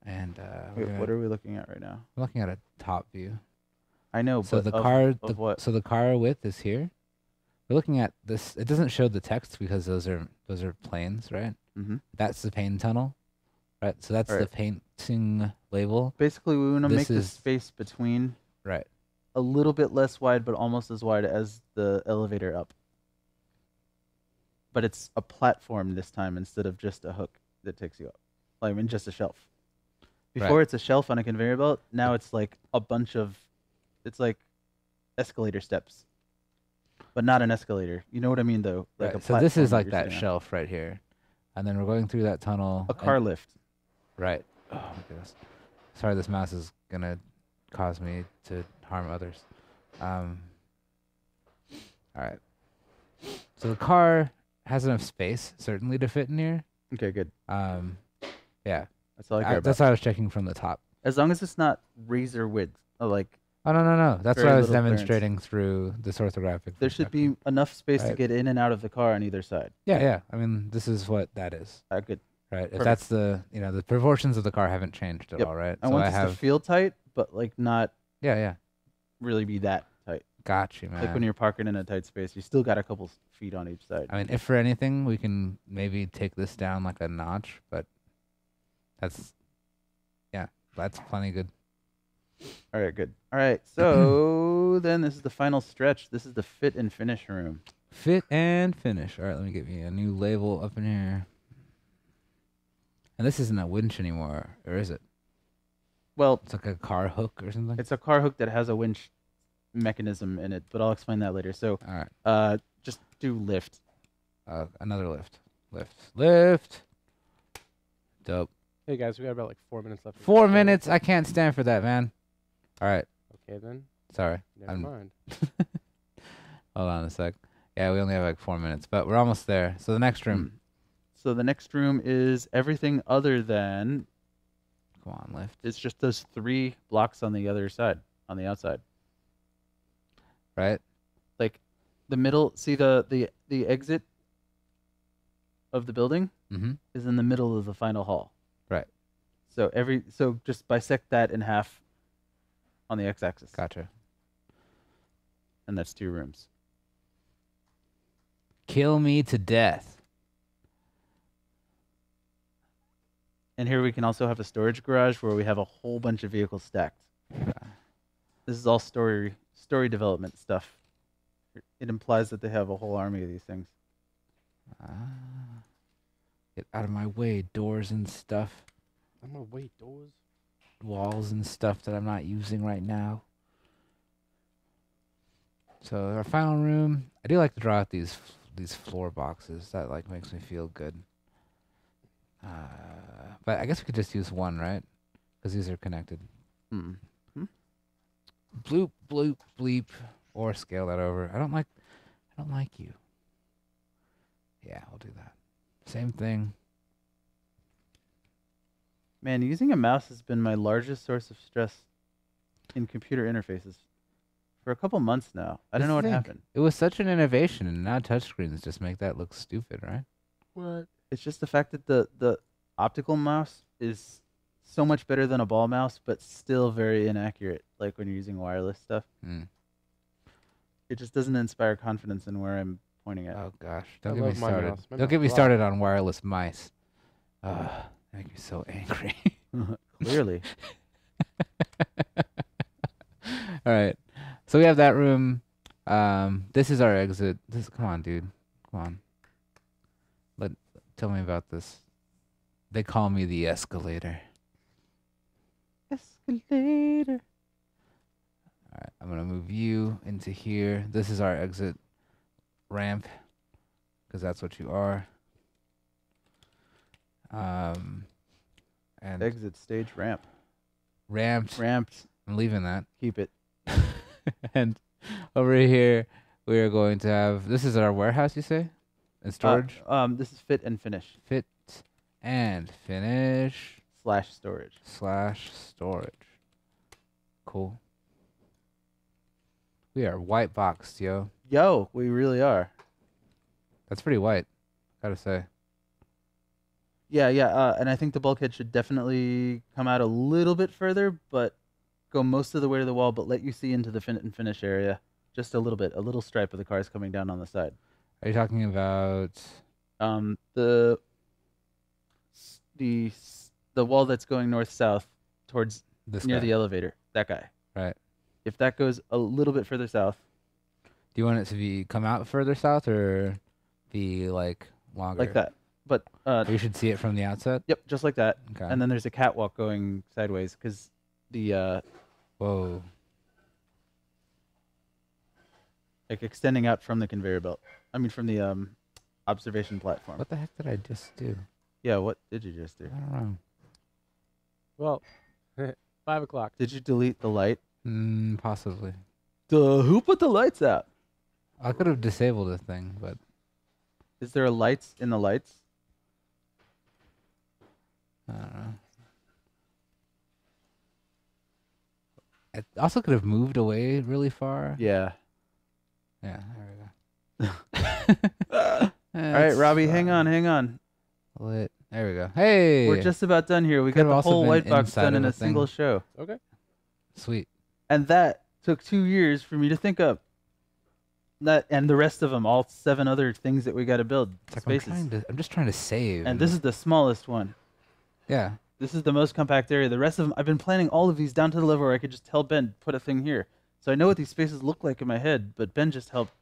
And Wait, what are we looking at right now? we're looking at a top view. I know, So but the of, car of what? so the car width is here. We're looking at this. It doesn't show the text because those are planes, right? Mm-hmm. That's the paint tunnel. Right? So that's the Right. painting label. Basically, we want to This make the is- space between Right. a little bit less wide, but almost as wide as the elevator up. But it's a platform this time instead of just a hook that takes you up. Like, I mean, just a shelf. Before Right. it's a shelf on a conveyor belt. Now it's like a bunch of, it's like escalator steps, but not an escalator. You know what I mean, though? Like Right. a So this platform is like you're that sitting on. shelf right here. And then we're going through that tunnel. A car lift. Right. Oh my goodness. Sorry, this mouse is gonna cause me to harm others. All right. So the car has enough space, certainly, to fit in here. Okay, good. Yeah. That's all I care That's about. why I was checking from the top. As long as it's not razor width. Like, Oh no. That's Very what I was little clearance. demonstrating through this orthographic. there should perspective. be enough space to Right. get in and out of the car on either side. Yeah. I mean, this is what that is, Good. right? If Perfect. that's the proportions of the car haven't changed at Yep. all, right? I So want I this have. to feel tight, but like not Yeah. really be that tight. Got you, man. Like when you're parking in a tight space, you still got a couple feet on each side. I mean, if for anything, we can maybe take this down like a notch, but that's plenty good. All right, good. All right, so then this is the final stretch. This is the fit and finish room. Fit and finish. All right, let me get me a new label up in here. And this isn't a winch anymore, or is it? Well, It's like a car hook or something. it's a car hook that has a winch mechanism in it, but I'll explain that later. So, All right, just do lift. another lift. Dope. Hey guys, we got about like 4 minutes left. 4 minutes. I can't stand for that, man. All right, Okay then. sorry. Never mind. Hold on a sec. Yeah, we only have like 4 minutes, but we're almost there. So the next room. So the next room is everything other than Come on, lift. it's just those 3 blocks on the other side, on the outside. Right. Like the middle. See the exit of the building Mm-hmm. is in the middle of the final hall. Right. So just bisect that in half on the x-axis. Gotcha. and that's 2 rooms. Kill me to death. And here we can also have a storage garage where we have a whole bunch of vehicles stacked. This is all story development stuff. It implies that they have a whole army of these things. Get out of my way, doors and stuff. I'm gonna wait doors. Walls and stuff that I'm not using right now. So our final room, I do like to draw out these floor boxes. That like makes me feel good. But I guess we could just use one, right? Because these are connected. Bloop, bloop, bleep, or scale that over. I don't like you. Yeah, I'll do that. Same thing. Man, using a mouse has been my largest source of stress in computer interfaces for a couple months now. I don't know what happened. It was such an innovation, and now touchscreens just make that look stupid, right? What? It's just the fact that the optical mouse is so much better than a ball mouse, but still very inaccurate, like when you're using wireless stuff. It just doesn't inspire confidence in where I'm pointing at. Oh gosh, I don't get me love my started. mouse. My Don't get mouse me rocks. started on wireless mice. Make me so angry. Clearly. All right, so we have that room. This is our exit. Come on, dude. Come on. Tell me about this. They call me the escalator. Escalator. All right, I'm gonna move you into here. This is our exit ramp, because that's what you are. And Exit stage ramp. ramped. Ramped. I'm leaving that. Keep it. And over here, we are going to have. This is our warehouse, you say, and storage. This is fit and finish. Fit and finish / storage. / storage. Cool. We are white boxed, yo. Yo, we really are. That's pretty white, gotta say. Yeah. And I think the bulkhead should definitely come out a little bit further, but go most of the way to the wall, but let you see into the fit and finish area. Just a little bit, a little stripe of the cars coming down on the side. Are you talking about The wall that's going north-south towards this near guy? the elevator. That guy. Right. If that goes a little bit further south. Do you want it to come out further south or be like longer? Like that. But You should see it from the outset. yep, just like that. Okay. And then there's a catwalk going sideways because the Whoa. like extending out from the conveyor belt. I mean from the observation platform. What the heck did I just do? Yeah, what did you just do? I don't know. Well, 5 o'clock. Did you delete the light? Possibly. Who put the lights out? I could have disabled the thing, but Is there a lights in the lights? I don't know. I also could have moved away really far. Yeah. Yeah, there we go. All right, Robbie, hang on. Lit. There we go. Hey! We're just about done here. We Could've got the also whole been white box inside done of in a a thing. single show. Okay. Sweet. And that took 2 years for me to think up. That and the rest of them, all 7 other things that we got to build. It's like Spaces. I'm just trying to save. And this is the smallest one. Yeah. This is the most compact area. The rest of them, I've been planning all of these down to the level where I could just tell Ben, put a thing here. So I know what these spaces look like in my head, but Ben just helped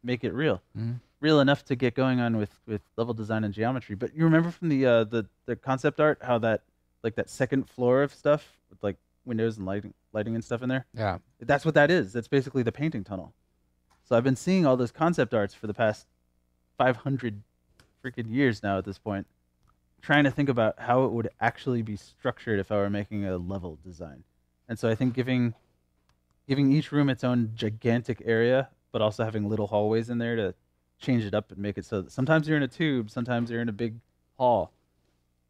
make it real. Mhm. Real enough to get going on with level design and geometry. But you remember from the concept art how that like that second floor of stuff with like windows and lighting and stuff in there? Yeah. That's what that is. That's basically the painting tunnel. So I've been seeing all those concept arts for the past 500 freaking years now at this point, trying to think about how it would actually be structured if I were making a level design. And so I think giving each room its own gigantic area, but also having little hallways in there to change it up and make it so that sometimes you're in a tube, sometimes you're in a big hall,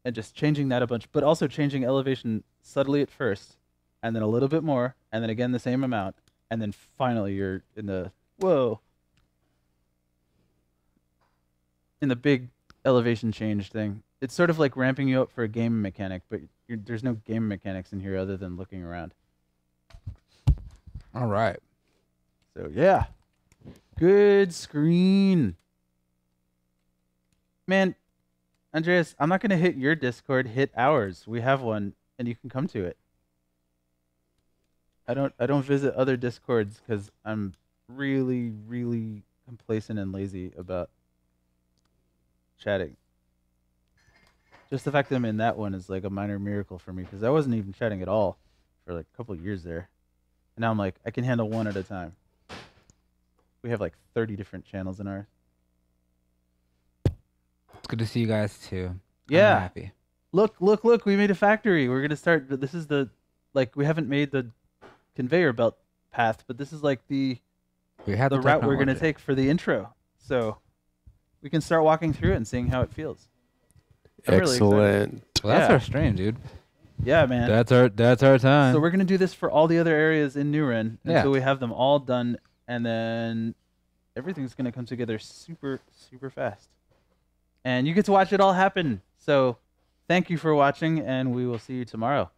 and just changing that a bunch, but also changing elevation subtly at first, and then a little bit more, and then again the same amount, and then finally you're in the in the big elevation change thing. It's sort of like ramping you up for a game mechanic, but there's no game mechanics in here other than looking around. All right. So yeah, good screen. Man, Andreas, I'm not gonna hit your Discord. Hit ours. We have one, and you can come to it. I don't visit other Discords because I'm really, really complacent and lazy about chatting. Just the fact that I'm in that one is like a minor miracle for me because I wasn't even chatting at all for like a couple of years there. And now I'm like, I can handle one at a time. We have like 30 different channels in ours. It's good to see you guys too. Yeah. I'm happy. Look, we made a factory. We're going to start, this is the, like, we haven't made the conveyor belt path, but this is like the route we're going to take for the intro. So we can start walking through it and seeing how it feels. I'm Excellent. Really well, that's our stream, dude. Yeah, man. That's our time. So we're going to do this for all the other areas in NuRen until we have them all done, and then everything's going to come together super, super fast. And you get to watch it all happen. So thank you for watching, and we will see you tomorrow.